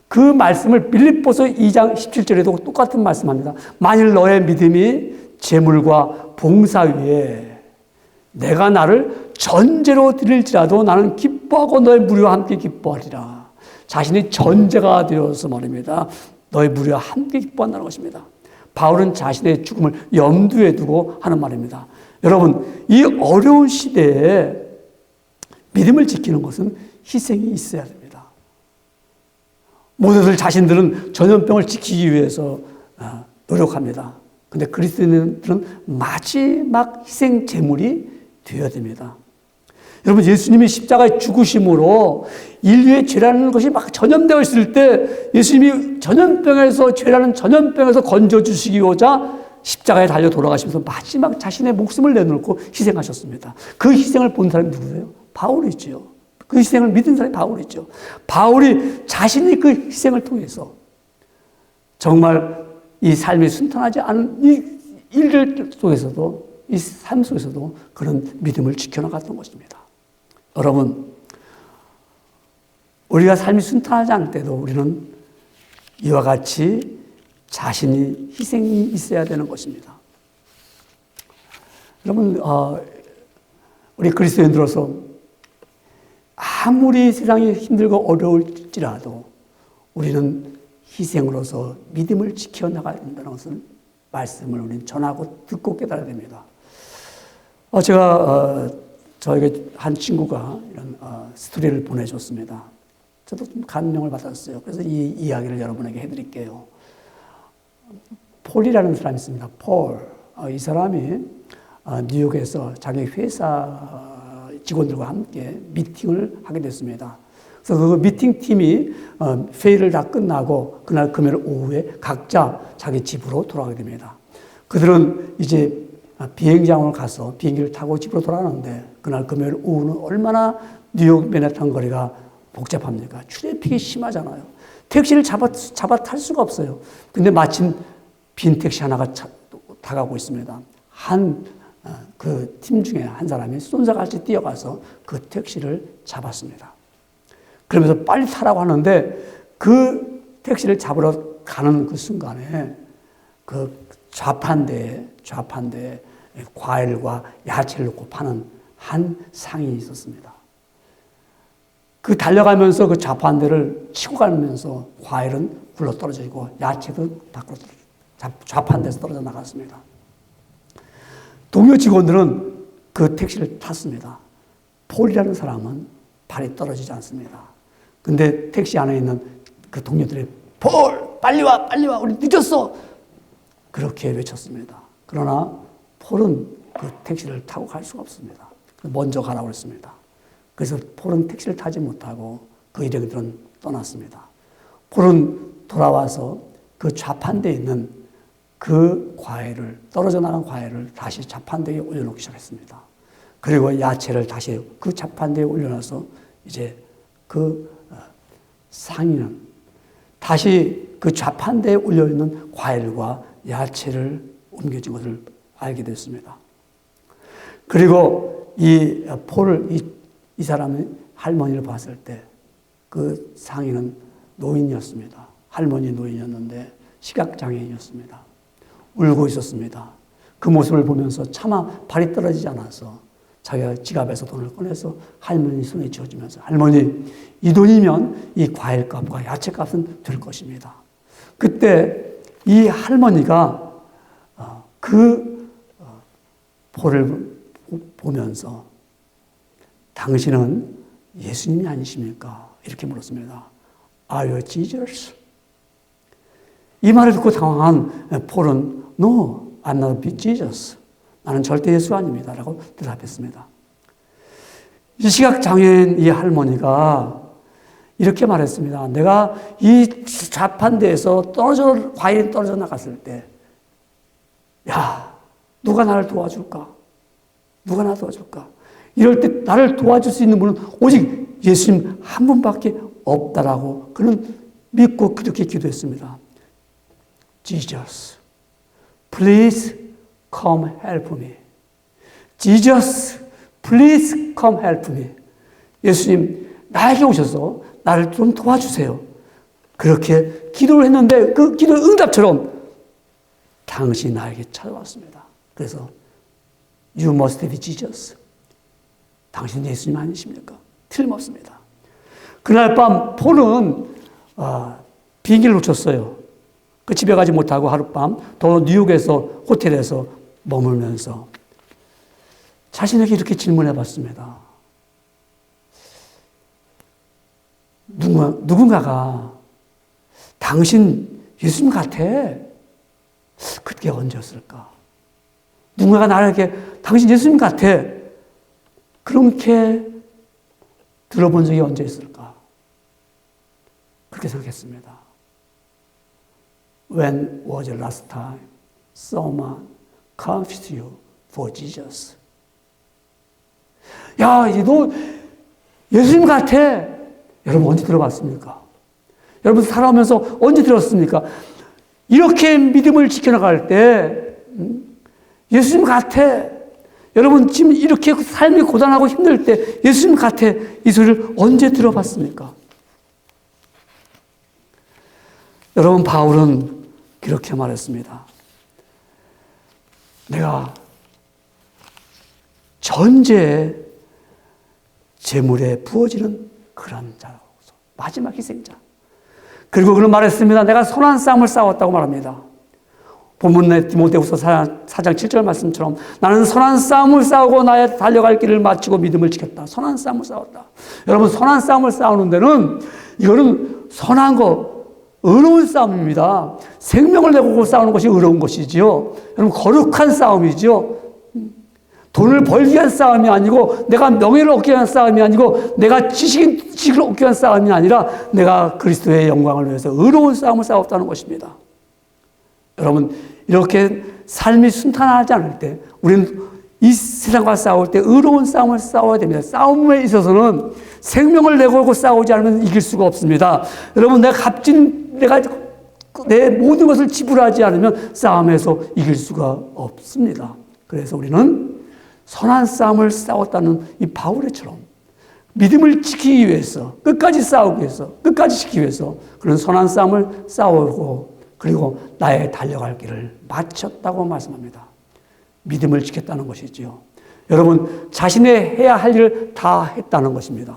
그 말씀을 빌립보서 2장 17절에도 똑같은 말씀합니다. 만일 너의 믿음이 제물과 봉사 위에 내가 나를 전제로 드릴지라도 나는 기뻐하고 너의 무리와 함께 기뻐하리라. 자신이 전제가 되어서 말입니다. 너희 무리와 함께 기뻐한다는 것입니다. 바울은 자신의 죽음을 염두에 두고 하는 말입니다. 여러분, 이 어려운 시대에 믿음을 지키는 것은 희생이 있어야 됩니다. 모두들 자신들은 전염병을 지키기 위해서 노력합니다. 근데 그리스도인들은 마지막 희생 제물이 되어야 됩니다. 여러분, 예수님이 십자가에 죽으심으로 인류의 죄라는 것이 막 전염되어 있을 때 예수님이 죄라는 전염병에서 건져주시기로자 십자가에 달려 돌아가시면서 마지막 자신의 목숨을 내놓고 희생하셨습니다. 그 희생을 본 사람이 누구예요? 바울이죠. 그 희생을 믿은 사람이 바울이죠. 바울이 자신이 그 희생을 통해서 정말 이 삶이 순탄하지 않은 이 일들 속에서도, 이 삶 속에서도 그런 믿음을 지켜나갔던 것입니다. 여러분, 우리가 삶이 순탄하지 않을 때도 우리는 이와 같이 자신이 희생이 있어야 되는 것입니다. 여러분, 우리 그리스도인들로서 아무리 세상이 힘들고 어려울지라도 우리는 희생으로서 믿음을 지켜나가야 된다는 것을 말씀을 우리는 전하고 듣고 깨달아야 됩니다. 제가 저에게 한 친구가 이런 스토리를 보내줬습니다. 저도 좀 감명을 받았어요. 그래서 이 이야기를 여러분에게 해드릴게요. 폴이라는 사람이 있습니다. 폴. 이 사람이 뉴욕에서 자기 회사 직원들과 함께 미팅을 하게 됐습니다. 그래서 그 미팅팀이 회의를 다 끝나고 그날 금요일 오후에 각자 자기 집으로 돌아가게 됩니다. 그들은 이제 비행장으로 가서 비행기를 타고 집으로 돌아가는데 그날 금요일 오후는 얼마나 뉴욕 맨해튼 거리가 복잡합니까? 트래픽이 심하잖아요. 택시를 잡아 탈 수가 없어요. 근데 마침 빈 택시 하나가 다가오고 있습니다. 그 팀 중에 한 사람이 쏜사같이 뛰어가서 그 택시를 잡았습니다. 그러면서 빨리 타라고 하는데 그 택시를 잡으러 가는 그 순간에 그 좌판대에 과일과 야채를 넣고 파는 한 상인이 있었습니다. 그 달려가면서 그 좌판대를 치고 가면서 과일은 굴러 떨어지고 야채도 밖으로 좌판대에서 떨어져 나갔습니다. 동료 직원들은 그 택시를 탔습니다. 폴이라는 사람은 발이 떨어지지 않습니다. 근데 택시 안에 있는 그 동료들이 폴! 빨리 와! 빨리 와! 우리 늦었어! 그렇게 외쳤습니다. 그러나 폴은 그 택시를 타고 갈 수가 없습니다. 먼저 가라고 했습니다. 그래서 폴은 택시를 타지 못하고 그 일행들은 떠났습니다. 폴은 돌아와서 그 좌판대에 있는 그 과일을, 떨어져 나간 과일을 다시 좌판대에 올려놓기 시작했습니다. 그리고 야채를 다시 그 좌판대에 올려놔서 이제 그 상인은 다시 그 좌판대에 올려있는 과일과 야채를 옮겨진 것을 알게 됐습니다. 그리고 이 폴을, 이 사람의 할머니를 봤을 때 그 상인은 노인이었습니다. 할머니 노인이었는데 시각장애인이었습니다. 울고 있었습니다. 그 모습을 보면서 차마 발이 떨어지지 않아서 자기가 지갑에서 돈을 꺼내서 할머니 손에 쥐어주면서 할머니, 이 돈이면 이 과일값과 야채값은 될 것입니다. 그때 이 할머니가 그 폴을 보면서 당신은 예수님이 아니십니까? 이렇게 물었습니다. Are you Jesus? 이 말을 듣고 당황한 폴은 No, I'm not Jesus. 나는 절대 예수 아닙니다. 라고 대답했습니다. 이 시각장애인 이 할머니가 이렇게 말했습니다. 내가 이 좌판대에서 과일이 떨어져 나갔을 때, 야, 누가 나를 도와줄까? 누가 나를 도와줄까? 이럴 때 나를 도와줄 수 있는 분은 오직 예수님 한 분밖에 없다라고 그는 믿고 그렇게 기도했습니다. Jesus, please come help me. Jesus, please come help me. 예수님, 나에게 오셔서 나를 좀 도와주세요. 그렇게 기도를 했는데 그 기도의 응답처럼 당신이 나에게 찾아왔습니다. 그래서 You must be Jesus. 당신 예수님 아니십니까? 틀림없습니다. 그날 밤 폴은 비행기를 놓쳤어요. 그 집에 가지 못하고 하룻밤 더 뉴욕에서 호텔에서 머물면서 자신에게 이렇게 질문해 봤습니다. 누군가가 당신 예수님 같아. 그게 언제였을까? 누군가가 나에게 당신 예수님 같아. 그렇게 들어본 적이 언제 있을까? 그렇게 생각했습니다. When was the last time someone confessed you for Jesus? 야, 너 예수님 같아. 여러분 언제 들어봤습니까? 여러분 살아오면서 언제 들었습니까? 이렇게 믿음을 지켜나갈 때 예수님 같아. 여러분 지금 이렇게 삶이 고단하고 힘들 때 예수님 같아. 이 소리를 언제 들어봤습니까? 여러분 바울은 이렇게 말했습니다. 내가 전제의 제물에 부어지는 그런 자로서 마지막 희생자. 그리고 그는 말했습니다. 내가 선한 싸움을 싸웠다고 말합니다. 본문의 디모데후서 4장 7절 말씀처럼 나는 선한 싸움을 싸우고 나의 달려갈 길을 마치고 믿음을 지켰다. 선한 싸움을 싸웠다. 여러분 선한 싸움을 싸우는 데는 이거는 선한 거 의로운 싸움입니다. 생명을 내고 싸우는 것이 의로운 것이지요. 여러분 거룩한 싸움이죠. 돈을 벌기 위한 싸움이 아니고 내가 명예를 얻기 위한 싸움이 아니고 내가 지식을 얻기 위한 싸움이 아니라 내가 그리스도의 영광을 위해서 의로운 싸움을 싸웠다는 것입니다. 여러분 이렇게 삶이 순탄하지 않을 때 우리는 이 세상과 싸울 때 의로운 싸움을 싸워야 됩니다. 싸움에 있어서는 생명을 내걸고 싸우지 않으면 이길 수가 없습니다. 여러분 내가 내 모든 것을 지불하지 않으면 싸움에서 이길 수가 없습니다. 그래서 우리는 선한 싸움을 싸웠다는 이 바울의처럼 믿음을 지키기 위해서 끝까지 싸우기 위해서 끝까지 지키기 위해서 그런 선한 싸움을 싸우고 그리고 나의 달려갈 길을 마쳤다고 말씀합니다. 믿음을 지켰다는 것이지요. 여러분 자신의 해야 할 일을 다 했다는 것입니다.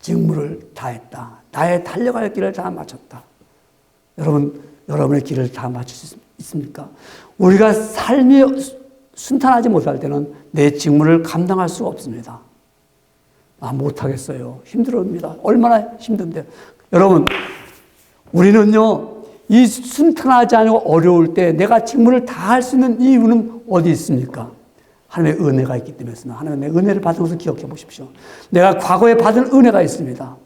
직무를 다 했다. 나의 달려갈 길을 다 마쳤다. 여러분 여러분의 길을 다 마칠 수 있습니까? 우리가 삶이 순탄하지 못할 때는 내 직무를 감당할 수가 없습니다. 못하겠어요. 힘듭니다. 얼마나 힘든데. 여러분, 우리는요, 이 순탄하지 않고 어려울 때 내가 직무를 다 할 수 있는 이유는 어디 있습니까? 하나님의 은혜가 있기 때문이었습니다. 하나님의 은혜를 받은 것을 기억해 보십시오. 내가 과거에 받은 은혜가 있습니다.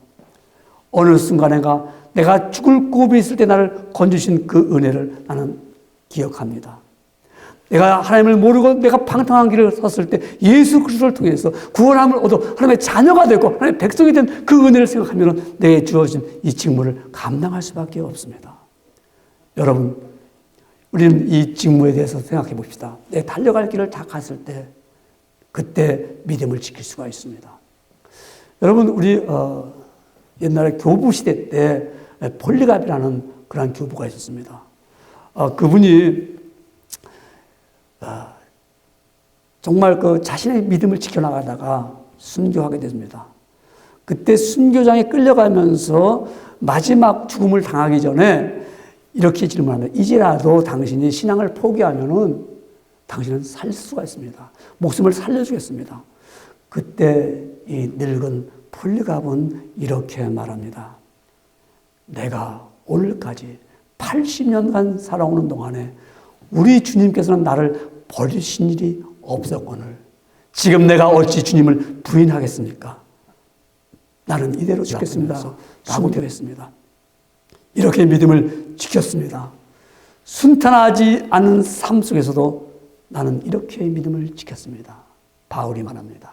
어느 순간에가 내가 죽을 고비에 있을 때 나를 건지신 그 은혜를 나는 기억합니다. 내가 하나님을 모르고 내가 방탕한 길을 섰을 때 예수 그리스도를 통해서 구원함을 얻어 하나님의 자녀가 되고 하나님의 백성이 된 그 은혜를 생각하면 내게 주어진 이 직무를 감당할 수밖에 없습니다. 여러분, 우리는 이 직무에 대해서 생각해 봅시다. 내 달려갈 길을 다 갔을 때 그때 믿음을 지킬 수가 있습니다. 여러분, 우리 옛날에 교부 시대 때 폴리갑이라는 그런 교부가 있었습니다. 그분이 정말 그 자신의 믿음을 지켜나가다가 순교하게 됐습니다. 그때 순교장에 끌려가면서 마지막 죽음을 당하기 전에 이렇게 질문합니다. 이제라도 당신이 신앙을 포기하면은 당신은 살 수가 있습니다. 목숨을 살려주겠습니다. 그때 이 늙은 폴리갑은 이렇게 말합니다. 내가 오늘까지 80년간 살아오는 동안에 우리 주님께서는 나를 버리신 일이 없었거늘 지금 내가 어찌 주님을 부인하겠습니까? 나는 이대로 죽겠습니다. 순교했습니다. 이렇게 믿음을 지켰습니다. 순탄하지 않은 삶 속에서도 나는 이렇게 믿음을 지켰습니다. 바울이 말합니다.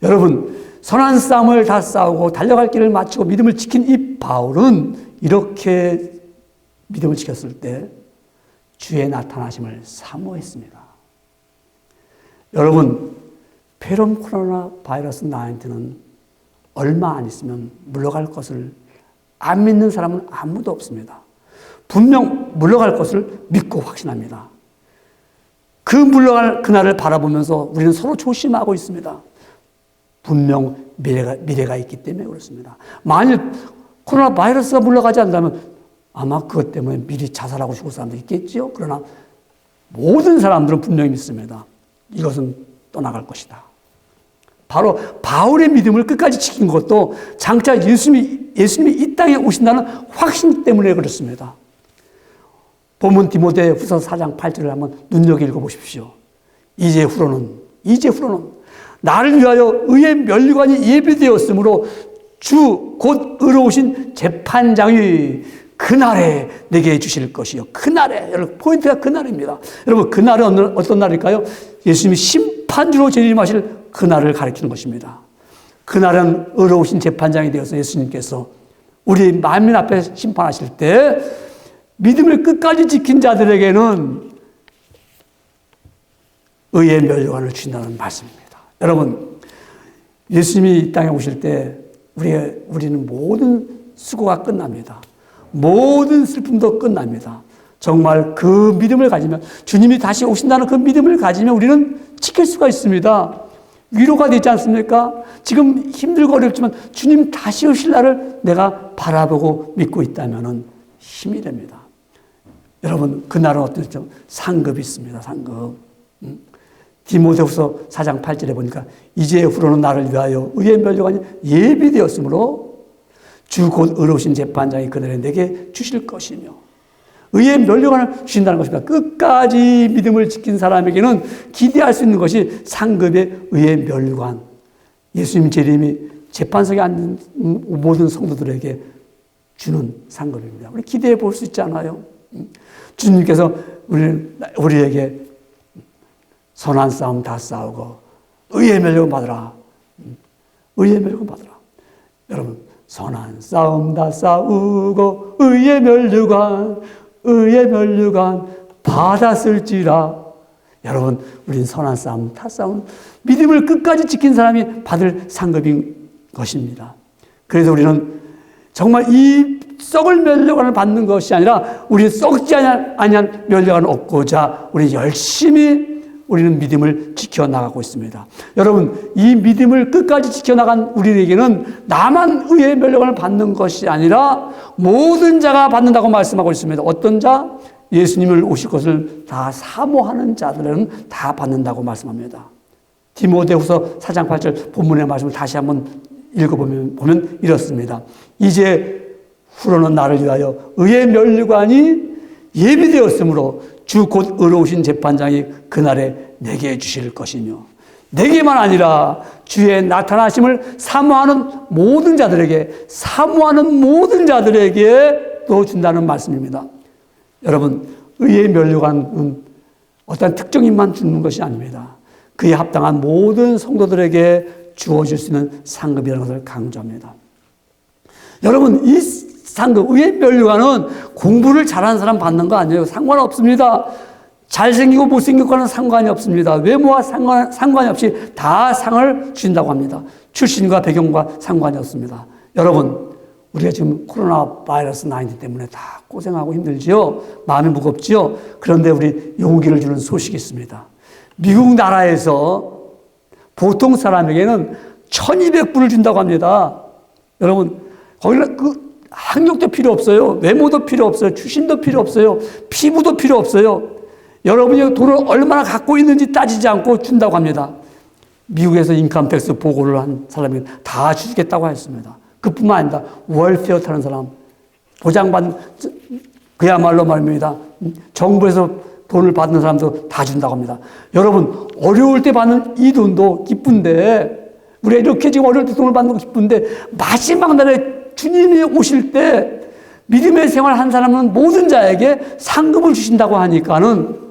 여러분, 선한 싸움을 다 싸우고 달려갈 길을 마치고 믿음을 지킨 이 바울은 이렇게 믿음을 지켰을 때 주의 나타나심을 사모했습니다. 여러분, 폐렴 코로나 바이러스 19는 얼마 안 있으면 물러갈 것을 안 믿는 사람은 아무도 없습니다. 분명 물러갈 것을 믿고 확신합니다. 그 물러갈 그날을 바라보면서 우리는 서로 조심하고 있습니다. 분명 미래가 있기 때문에 그렇습니다. 만일 코로나 바이러스가 물러가지 않는다면 아마 그것 때문에 미리 자살하고 죽을 사람도 있겠지요. 그러나 모든 사람들은 분명히 믿습니다. 이것은 떠나갈 것이다. 바로 바울의 믿음을 끝까지 지킨 것도 장차 예수님이 이 땅에 오신다는 확신 때문에 그렇습니다. 본문 디모데후서 4장 8절을 한번 눈여겨 읽어보십시오. 이제 후로는 나를 위하여 의의 면류관이 예비되었으므로 주 곧 의로우신 재판장이 그날에 내게 주실 것이요. 그날에, 여러분 포인트가 그날입니다. 여러분 그날은 어떤 날일까요? 예수님이 심판주로 재림하실 그날을 가리키는 것입니다. 그날은 의로우신 재판장이 되어서 예수님께서 우리 만민 앞에 심판하실 때 믿음을 끝까지 지킨 자들에게는 의의 면류관을 주신다는 말씀입니다. 여러분 예수님이 이 땅에 오실 때 우리는 모든 수고가 끝납니다. 모든 슬픔도 끝납니다. 정말 그 믿음을 가지면 주님이 다시 오신다는 그 믿음을 가지면 우리는 지킬 수가 있습니다. 위로가 되지 않습니까? 지금 힘들고 어렵지만 주님 다시 오실 날을 내가 바라보고 믿고 있다면 힘이 됩니다. 여러분 그날은 어떻죠? 상급이 있습니다. 상급. 디모데후서 4장 8절에 보니까 이제 후로는 나를 위하여 의의 면류관이 예비되었으므로 주 곧 의로우신 재판장이 그날에 내게 주실 것이며 의의 면류관을 주신다는 것입니다. 끝까지 믿음을 지킨 사람에게는 기대할 수 있는 것이 상급의 의의 면류관. 예수님 재림이 재판석에 앉는 모든 성도들에게 주는 상급입니다. 우리 기대해 볼 수 있지 않아요? 주님께서 우리에게 선한 싸움 다 싸우고 의의 면류관 받으라. 의의 면류관 받으라. 여러분 선한 싸움 다 싸우고 의의 면류관 받았을지라. 여러분 우리는 선한 싸움 다 싸운 믿음을 끝까지 지킨 사람이 받을 상급인 것입니다. 그래서 우리는 정말 이 썩을 면류관을 받는 것이 아니라 우리는 썩지 아니한 면류관을 얻고자 우리 열심히 우리는 믿음을 지켜나가고 있습니다. 여러분 이 믿음을 끝까지 지켜나간 우리에게는 나만 의의 면류관을 받는 것이 아니라 모든 자가 받는다고 말씀하고 있습니다. 어떤 자? 예수님을 오실 것을 다 사모하는 자들은 다 받는다고 말씀합니다. 디모데후서 4장 8절 본문의 말씀을 다시 한번 읽어보면 이렇습니다. 이제 후로는 나를 위하여 의의 면류관이 예비되었으므로 주 곧 의로우신 재판장이 그날에 내게 주실 것이며 내게만 아니라 주의 나타나심을 사모하는 모든 자들에게 또 준다는 말씀입니다. 여러분 의의 면류관은 어떤 특정인만 주는 것이 아닙니다. 그에 합당한 모든 성도들에게 주어질 수 있는 상급이라는 것을 강조합니다. 여러분 이 상급, 의의 면류관은 공부를 잘하는 사람 받는 거 아니에요. 상관없습니다. 잘생기고 못생기고는 상관이 없습니다. 외모와 상관이 없이 다 상을 주신다고 합니다. 출신과 배경과 상관이 없습니다. 여러분 우리가 지금 코로나 바이러스 19 때문에 다 고생하고 힘들지요. 마음이 무겁지요. 그런데 우리 용기를 주는 소식이 있습니다. 미국 나라에서 보통 사람에게는 1200불을 준다고 합니다. 여러분 거기는 학력도 필요 없어요. 외모도 필요 없어요. 출신도 필요 없어요. 피부도 필요 없어요. 여러분이 돈을 얼마나 갖고 있는지 따지지 않고 준다고 합니다. 미국에서 인컴택스 보고를 한 사람이 다 주겠다고 했습니다. 그뿐만 아니라 월페어 타는 사람, 보장받는 그야말로 말입니다. 정부에서 돈을 받는 사람도 다 준다고 합니다. 여러분 어려울 때 받는 이 돈도 기쁜데 우리가 이렇게 지금 어려울 때 돈을 받는 거 기쁜데 마지막 날에 주님이 오실 때 믿음의 생활을 한 사람은 모든 자에게 상급을 주신다고 하니까는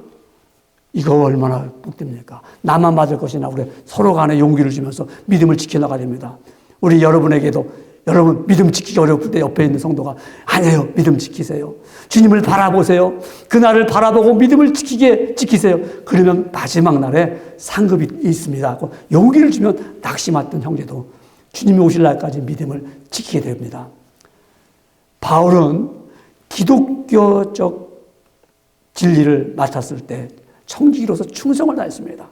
이거 얼마나 복됩니까? 나만 받을 것이나 우리 서로 간에 용기를 주면서 믿음을 지켜나가야 됩니다. 우리 여러분에게도 여러분 믿음 지키기 어려울 때 옆에 있는 성도가 아니에요. 믿음 지키세요. 주님을 바라보세요. 그날을 바라보고 믿음을 지키세요. 그러면 마지막 날에 상급이 있습니다 하고 용기를 주면 낙심했던 형제도 주님이 오실 날까지 믿음을 지키게 됩니다. 바울은 기독교적 진리를 맡았을 때 청지기로서 충성을 다했습니다.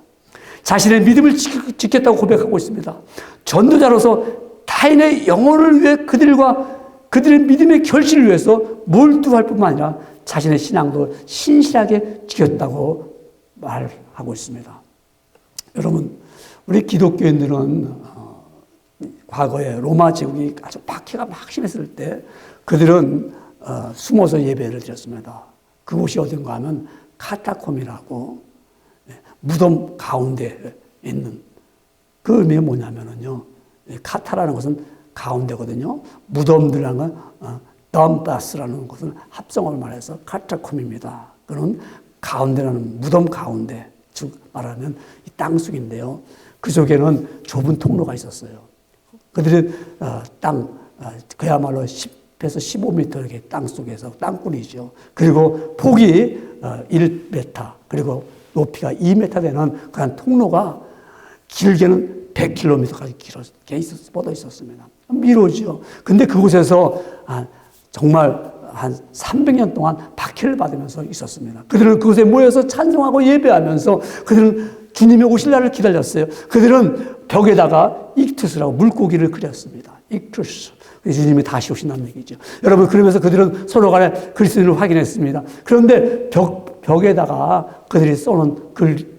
자신의 믿음을 지켰다고 고백하고 있습니다. 전도자로서 타인의 영혼을 위해 그들의 믿음의 결실을 위해서 몰두할 뿐만 아니라 자신의 신앙도 신실하게 지켰다고 말하고 있습니다. 여러분, 우리 기독교인들은 과거에 로마 제국이 아주 박해가 막 심했을 때 그들은 숨어서 예배를 드렸습니다. 그곳이 어딘가 하면 카타콤이라고 무덤 가운데 있는 그 의미가 뭐냐면요. 카타라는 것은 가운데거든요. 무덤들이라는 건 덤바스라는 것은 합성어를 말해서 카타콤입니다. 그는 가운데라는 무덤 가운데, 즉 말하면 이 땅속인데요. 그 속에는 좁은 통로가 있었어요. 그들의 그야말로 10에서 15m 이렇게 땅 속에서 땅굴이죠. 그리고 폭이 1m, 그리고 높이가 2m 되는 그런 통로가 길게는 100km까지 뻗어 있었습니다. 미로죠. 근데 그곳에서 정말 한 300년 동안 박해를 받으면서 있었습니다. 그들은 그곳에 모여서 찬송하고 예배하면서 그들은 주님의 오실 날을 기다렸어요. 그들은 벽에다가 익투스라고 물고기를 그렸습니다. 익투스. 주님이 다시 오신다는 얘기죠. 여러분, 그러면서 그들은 서로 간에 그리스도인을 확인했습니다. 그런데 벽에다가 그들이 써놓은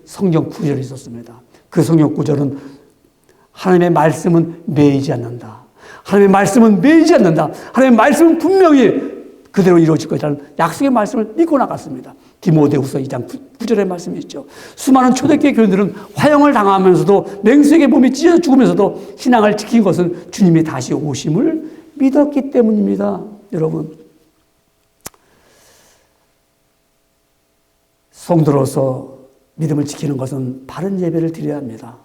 성경 구절이 있었습니다. 그 성경 구절은 하나님의 말씀은 매이지 않는다. 하나님의 말씀은 매이지 않는다. 하나님의 말씀은 분명히 그대로 이루어질 것이라는 약속의 말씀을 믿고 나갔습니다. 디모데후서 2장 9절의 말씀이 있죠. 수많은 초대교회 교인들은 화형을 당하면서도 맹수에게 몸이 찢어져 죽으면서도 신앙을 지킨 것은 주님이 다시 오심을 믿었기 때문입니다. 여러분, 성도로서 믿음을 지키는 것은 바른 예배를 드려야 합니다.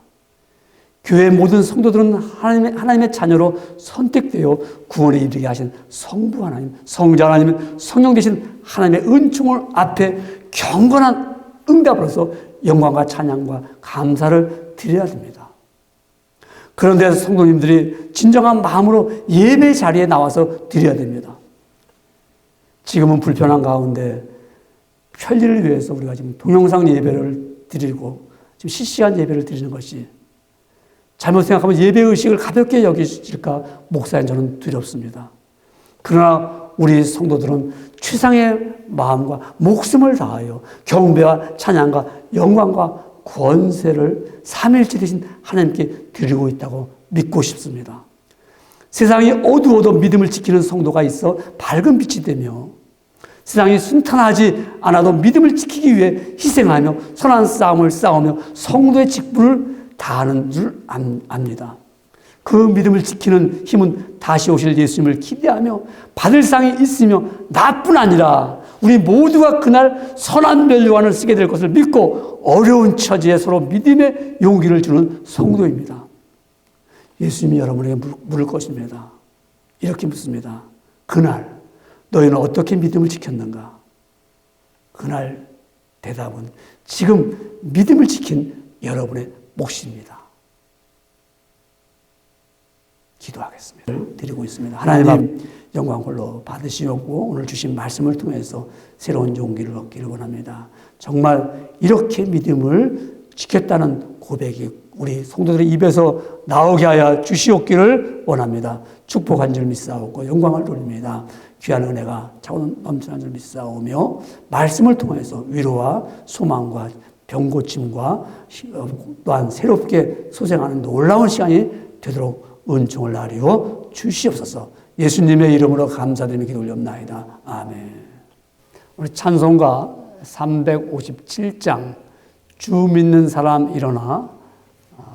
교회의 모든 성도들은 하나님의 자녀로 선택되어 구원에 이르게 하신 성부 하나님, 성자 하나님, 성령 되신 하나님의 은총을 앞에 경건한 응답으로서 영광과 찬양과 감사를 드려야 됩니다. 그런데 성도님들이 진정한 마음으로 예배 자리에 나와서 드려야 됩니다. 지금은 불편한 가운데 편리를 위해서 우리가 지금 동영상 예배를 드리고 지금 실시간 예배를 드리는 것이 잘못 생각하면 예배의식을 가볍게 여기실까 목사인 저는 두렵습니다. 그러나 우리 성도들은 최상의 마음과 목숨을 다하여 경배와 찬양과 영광과 권세를 삼위일체 되신 하나님께 드리고 있다고 믿고 싶습니다. 세상이 어두워도 믿음을 지키는 성도가 있어 밝은 빛이 되며 세상이 순탄하지 않아도 믿음을 지키기 위해 희생하며 선한 싸움을 싸우며 성도의 직분을 다하는 줄 압니다. 그 믿음을 지키는 힘은 다시 오실 예수님을 기대하며 받을 상이 있으며 나뿐 아니라 우리 모두가 그날 선한 면류관을 쓰게 될 것을 믿고 어려운 처지에 서로 믿음의 용기를 주는 성도입니다. 예수님이 여러분에게 물을 것입니다. 이렇게 묻습니다. 그날 너희는 어떻게 믿음을 지켰는가? 그날 대답은 지금 믿음을 지킨 여러분의 몫입니다. 기도하겠습니다. 드리고 있습니다. 하나님 영광 홀로 받으시옵고 오늘 주신 말씀을 통해서 새로운 용기를 얻기를 원합니다. 정말 이렇게 믿음을 지켰다는 고백이 우리 성도들의 입에서 나오게 하여 주시옵기를 원합니다. 축복한 줄 믿사오고 영광을 돌립니다. 귀한 은혜가 차오는 넘치는 줄 믿사오며 말씀을 통해서 위로와 소망과 병고침과 또한 새롭게 소생하는 놀라운 시간이 되도록 은총을 나리워 주시옵소서. 예수님의 이름으로 감사드리며 기도 올렸나이다. 아멘. 우리 찬송가 357장 주 믿는 사람 일어나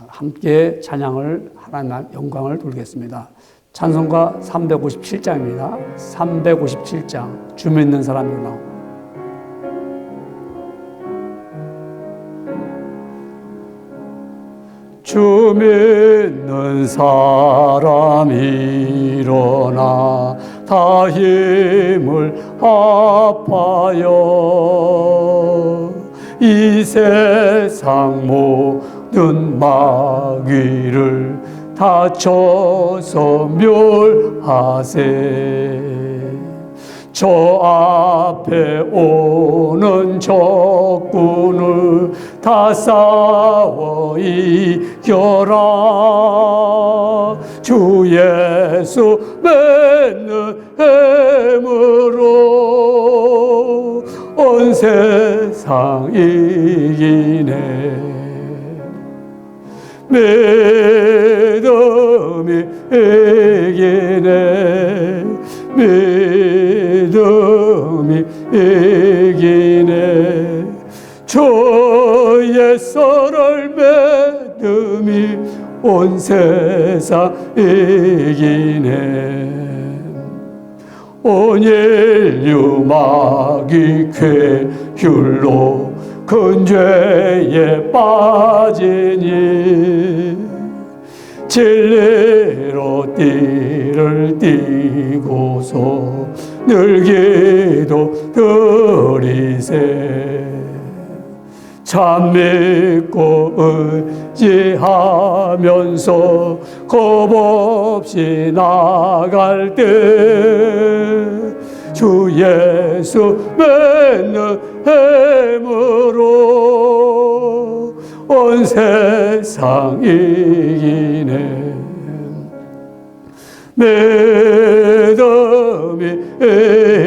함께 찬양을 하나님 영광을 돌리겠습니다. 찬송가 357장입니다. 357장 주 믿는 사람 일어나. 주 믿는 사람 일어나 다 힘을 합하여 이 세상 모든 마귀를 다 쳐서 멸하세. 저 앞에 오는 적군을 다 싸워 이겨라. 주 예수 믿는 힘으로 온 세상 이기네. 믿음이 이기네. 믿음이 이기네. 주 예수를 믿음이 온 세상 이기네. 온 인류 마귀 쾌율로 큰 죄에 빠지니 진리로 띠를 띠고서 늘 기도 드리세. 참 믿고 의지하면서 겁없이 나갈 때 주 예수 믿는 힘으로 온 세상 이기네. 믿음이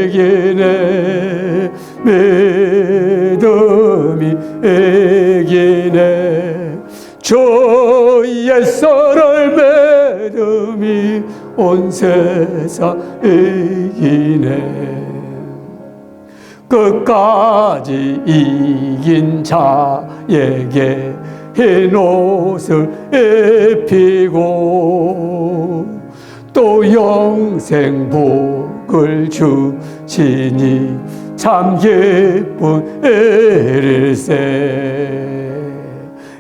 이기네. 믿음이 이기네. 주 예수를 믿음이 온 세상 이기네. 끝까지 이긴 자에게 흰 옷을 입히고 또 영생 복을 주시니 참 기쁜 일일세.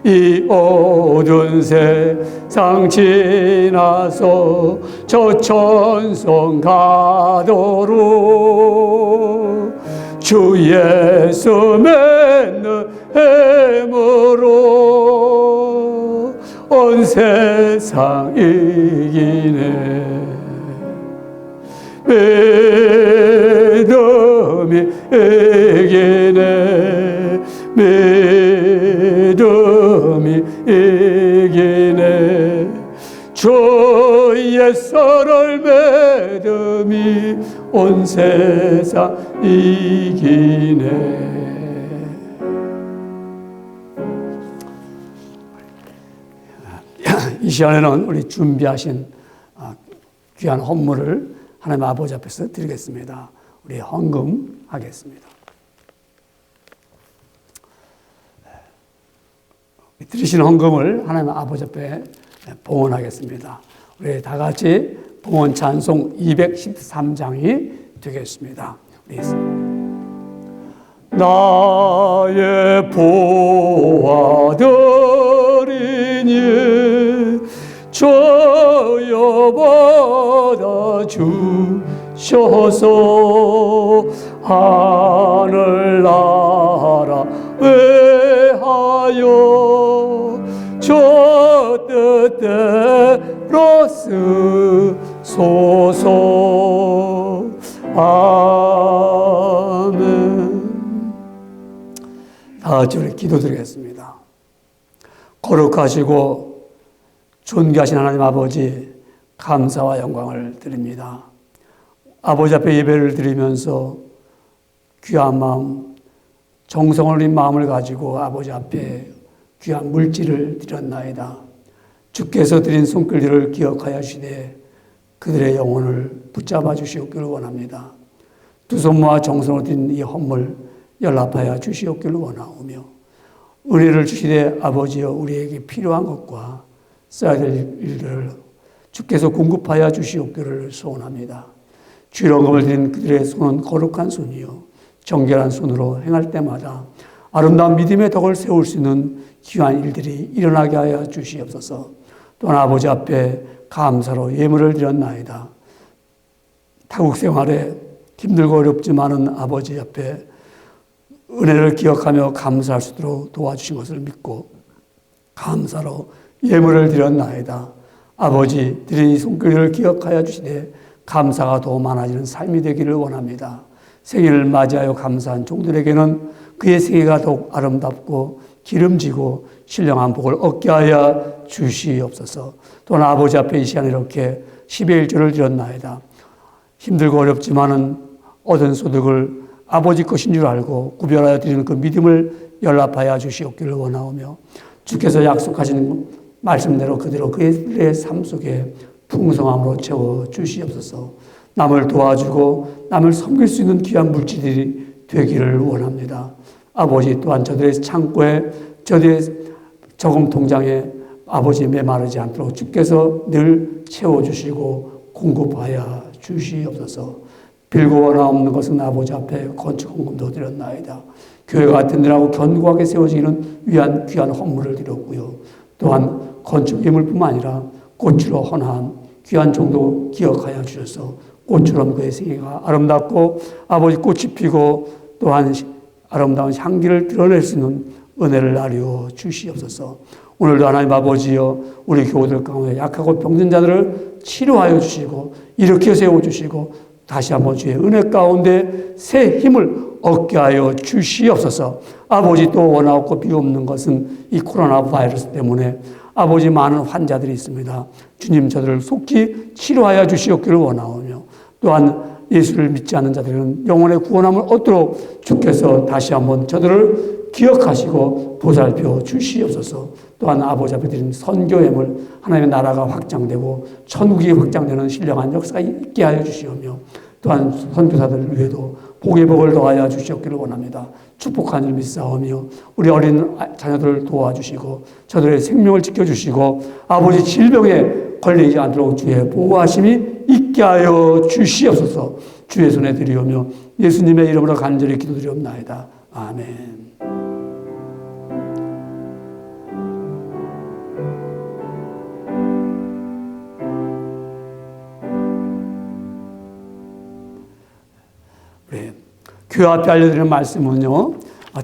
이 어두운 세상 지나서 저 천성 가도록 주 예수 믿는 힘으로 온 세상 이기네. 믿음이 이기네. 믿음이 이기네. 주 예수를 믿음이 온 세상 이기네. 이 시간에는 우리 준비하신 귀한 헌물을 하나님 아버지 앞에서 드리겠습니다. 우리 헌금하겠습니다. 드리신 헌금을 하나님 아버지 앞에 봉헌하겠습니다. 우리 다 같이 봉헌 찬송 213장이 되겠습니다. 나의 보아들이니 저여 받아주셔서 하늘나라 외하여 저 뜻대로 쓰소서. 아멘. 다 같이 우리 기도드리겠습니다. 거룩하시고 존귀하신 하나님 아버지, 감사와 영광을 드립니다. 아버지 앞에 예배를 드리면서 귀한 마음, 정성을 올린 마음을 가지고 아버지 앞에 귀한 물질을 드렸나이다. 주께서 드린 손길들을 기억하여 주시되 그들의 영혼을 붙잡아 주시옵기를 원합니다. 두 손 모아 정성을 드린 이 헌물 연락하여 주시옵기를 원하오며 은혜를 주시되 아버지여 우리에게 필요한 것과 써야 될 일들을 주께서 공급하여 주시옵기를 소원합니다. 주일헌금을 드린 그들의 손은 거룩한 손이요 정결한 손으로 행할 때마다 아름다운 믿음의 덕을 세울 수 있는 귀한 일들이 일어나게 하여 주시옵소서. 또한 아버지 앞에 감사로 예물을 드렸나이다. 타국 생활에 힘들고 어렵지만은 아버지 앞에 은혜를 기억하며 감사할 수 있도록 도와주신 것을 믿고 감사로 예물을 드렸나이다. 아버지 드린 이 손길을 기억하여 주시되 감사가 더 많아지는 삶이 되기를 원합니다. 생일을 맞이하여 감사한 종들에게는 그의 생애가 더욱 아름답고 기름지고 신령한 복을 얻게 하여 주시옵소서. 또한 아버지 앞에 이 시간에 이렇게 10의 1조를 드렸나이다. 힘들고 어렵지만은 얻은 소득을 아버지 것인 줄 알고 구별하여 드리는 그 믿음을 연락하여 주시옵기를 원하오며, 주께서 약속하신 말씀대로 그대로 그의 삶 속에 풍성함으로 채워 주시옵소서. 남을 도와주고 남을 섬길 수 있는 귀한 물질이 되기를 원합니다. 아버지, 또한 저들의 창고에, 저들의 저금 통장에 아버지 메마르지 않도록 주께서 늘 채워주시고 공급하여 주시옵소서. 빌고 원하옵는 것은 아버지 앞에 건축 헌금도 드렸나이다. 교회 같은 데라고 견고하게 세워지기는 위한 귀한 헌물을 드렸고요. 또한 건축 예물뿐만 아니라 꽃으로 헌한 귀한 종도 기억하여 주셔서 꽃처럼 그의 생애가 아름답고 아버지 꽃이 피고 또한 아름다운 향기를 드러낼 수 있는 은혜를 나누어 주시옵소서. 오늘도 하나님 아버지여, 우리 교우들 가운데 약하고 병든 자들을 치료하여 주시고 일으켜 세워주시고 다시 한번 주의 은혜 가운데 새 힘을 얻게 하여 주시옵소서. 아버지, 또 원하옵고 비옵는 것은 이 코로나 바이러스 때문에 아버지 많은 환자들이 있습니다. 주님, 저들을 속히 치료하여 주시옵기를 원하오며, 또한 예수를 믿지 않는 자들은 영혼의 구원함을 얻도록 주께서 다시 한번 저들을 기억하시고 보살펴 주시옵소서. 또한 아버지 앞에 드린 선교임을 하나님의 나라가 확장되고 천국이 확장되는 신령한 역사가 있게 하여 주시오며, 또한 선교사들 위에도 복의 복을 더하여 주시옵기를 원합니다. 축복한 줄 믿사오며 우리 어린 자녀들을 도와주시고 저들의 생명을 지켜주시고 아버지 질병에 걸리지 않도록 주의 보호하심이 있게 하여 주시옵소서. 주의 손에 드리오며 예수님의 이름으로 간절히 기도드리옵나이다. 아멘. 교회 앞에 알려드리는 말씀은요,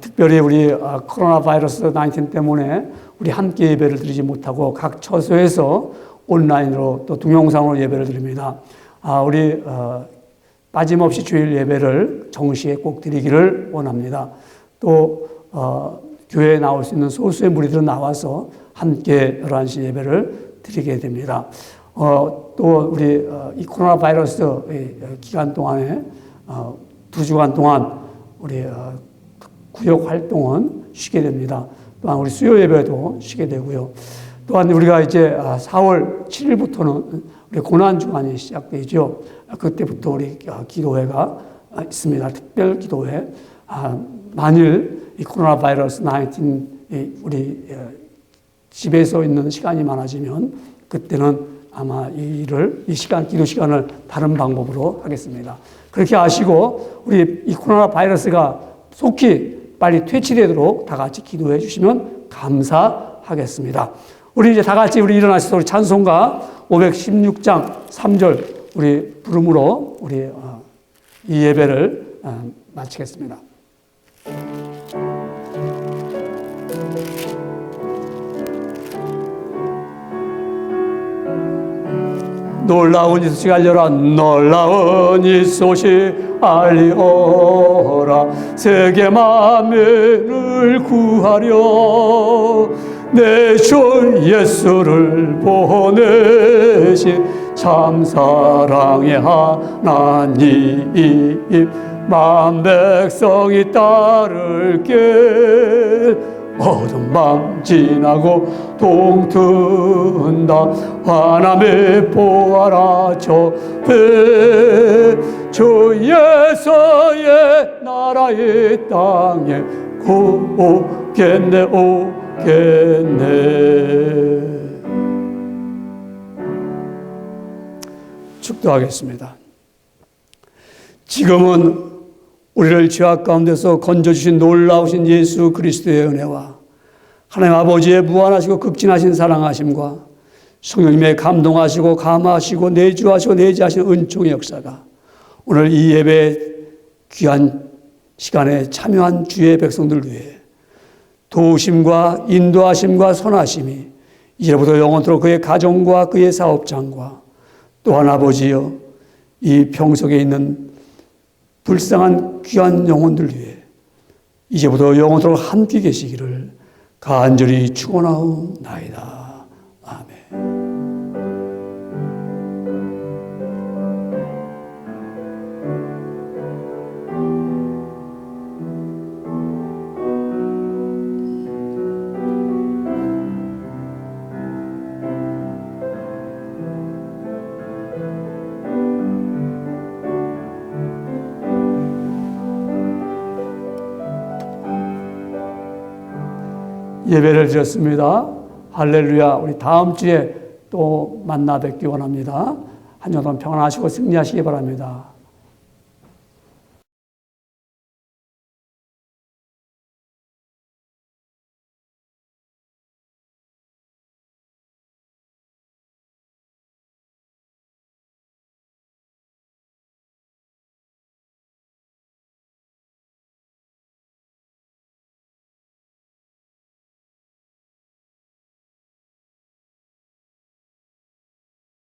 특별히 우리 코로나 바이러스 19 때문에 우리 함께 예배를 드리지 못하고 각 처소에서 온라인으로 또 동영상으로 예배를 드립니다. 우리 빠짐없이 주일 예배를 정시에 꼭 드리기를 원합니다. 또 교회에 나올 수 있는 소수의 무리들은 나와서 함께 11시 예배를 드리게 됩니다. 또 우리 이 코로나 바이러스 기간 동안에 2주간 동안 우리 구역 활동은 쉬게 됩니다. 또한 우리 수요 예배도 쉬게 되고요. 또한 우리가 이제 4월 7일부터는 우리 고난 주간이 시작되죠. 그때부터 우리 기도회가 있습니다. 특별 기도회. 만일 이 코로나 바이러스 19 우리 집에서 있는 시간이 많아지면 그때는 아마 이 시간, 기도 시간을 다른 방법으로 하겠습니다. 그렇게 아시고 우리 이 코로나 바이러스가 속히 빨리 퇴치되도록 다 같이 기도해 주시면 감사하겠습니다. 우리 이제 다 같이 우리 일어나셔서 우리 찬송가 516장 3절 우리 부름으로 우리 이 예배를 마치겠습니다. 놀라운 이 소식 알려라. 놀라운 이 소식 알리어라. 세계 만민을 구하려 내 주 예수를 보내신 참 사랑의 하나님, 만 백성이 따를게. 어두운 밤 지나고 동튼다. 하나님의 보아라 저배 주 예수의 나라의 땅에 오겠네 오겠네. 축도하겠습니다. 지금은 우리를 죄악 가운데서 건져주신 놀라우신 예수 그리스도의 은혜와 하나님 아버지의 무한하시고 극진하신 사랑하심과 성령님의 감동하시고 감화하시고 내주하시고 내지하시는 은총의 역사가 오늘 이 예배 귀한 시간에 참여한 주의 백성들 위해 도우심과 인도하심과 선하심이 이제부터 영원토록 그의 가정과 그의 사업장과 또한 아버지여 이 평속에 있는 불쌍한 귀한 영혼들 위해 이제부터 영원토록 함께 계시기를 간절히 축원하옵나이다. 아멘. 예배를 드렸습니다. 할렐루야. 우리 다음 주에 또 만나 뵙기 원합니다. 한 주 동안 평안하시고 승리하시기 바랍니다.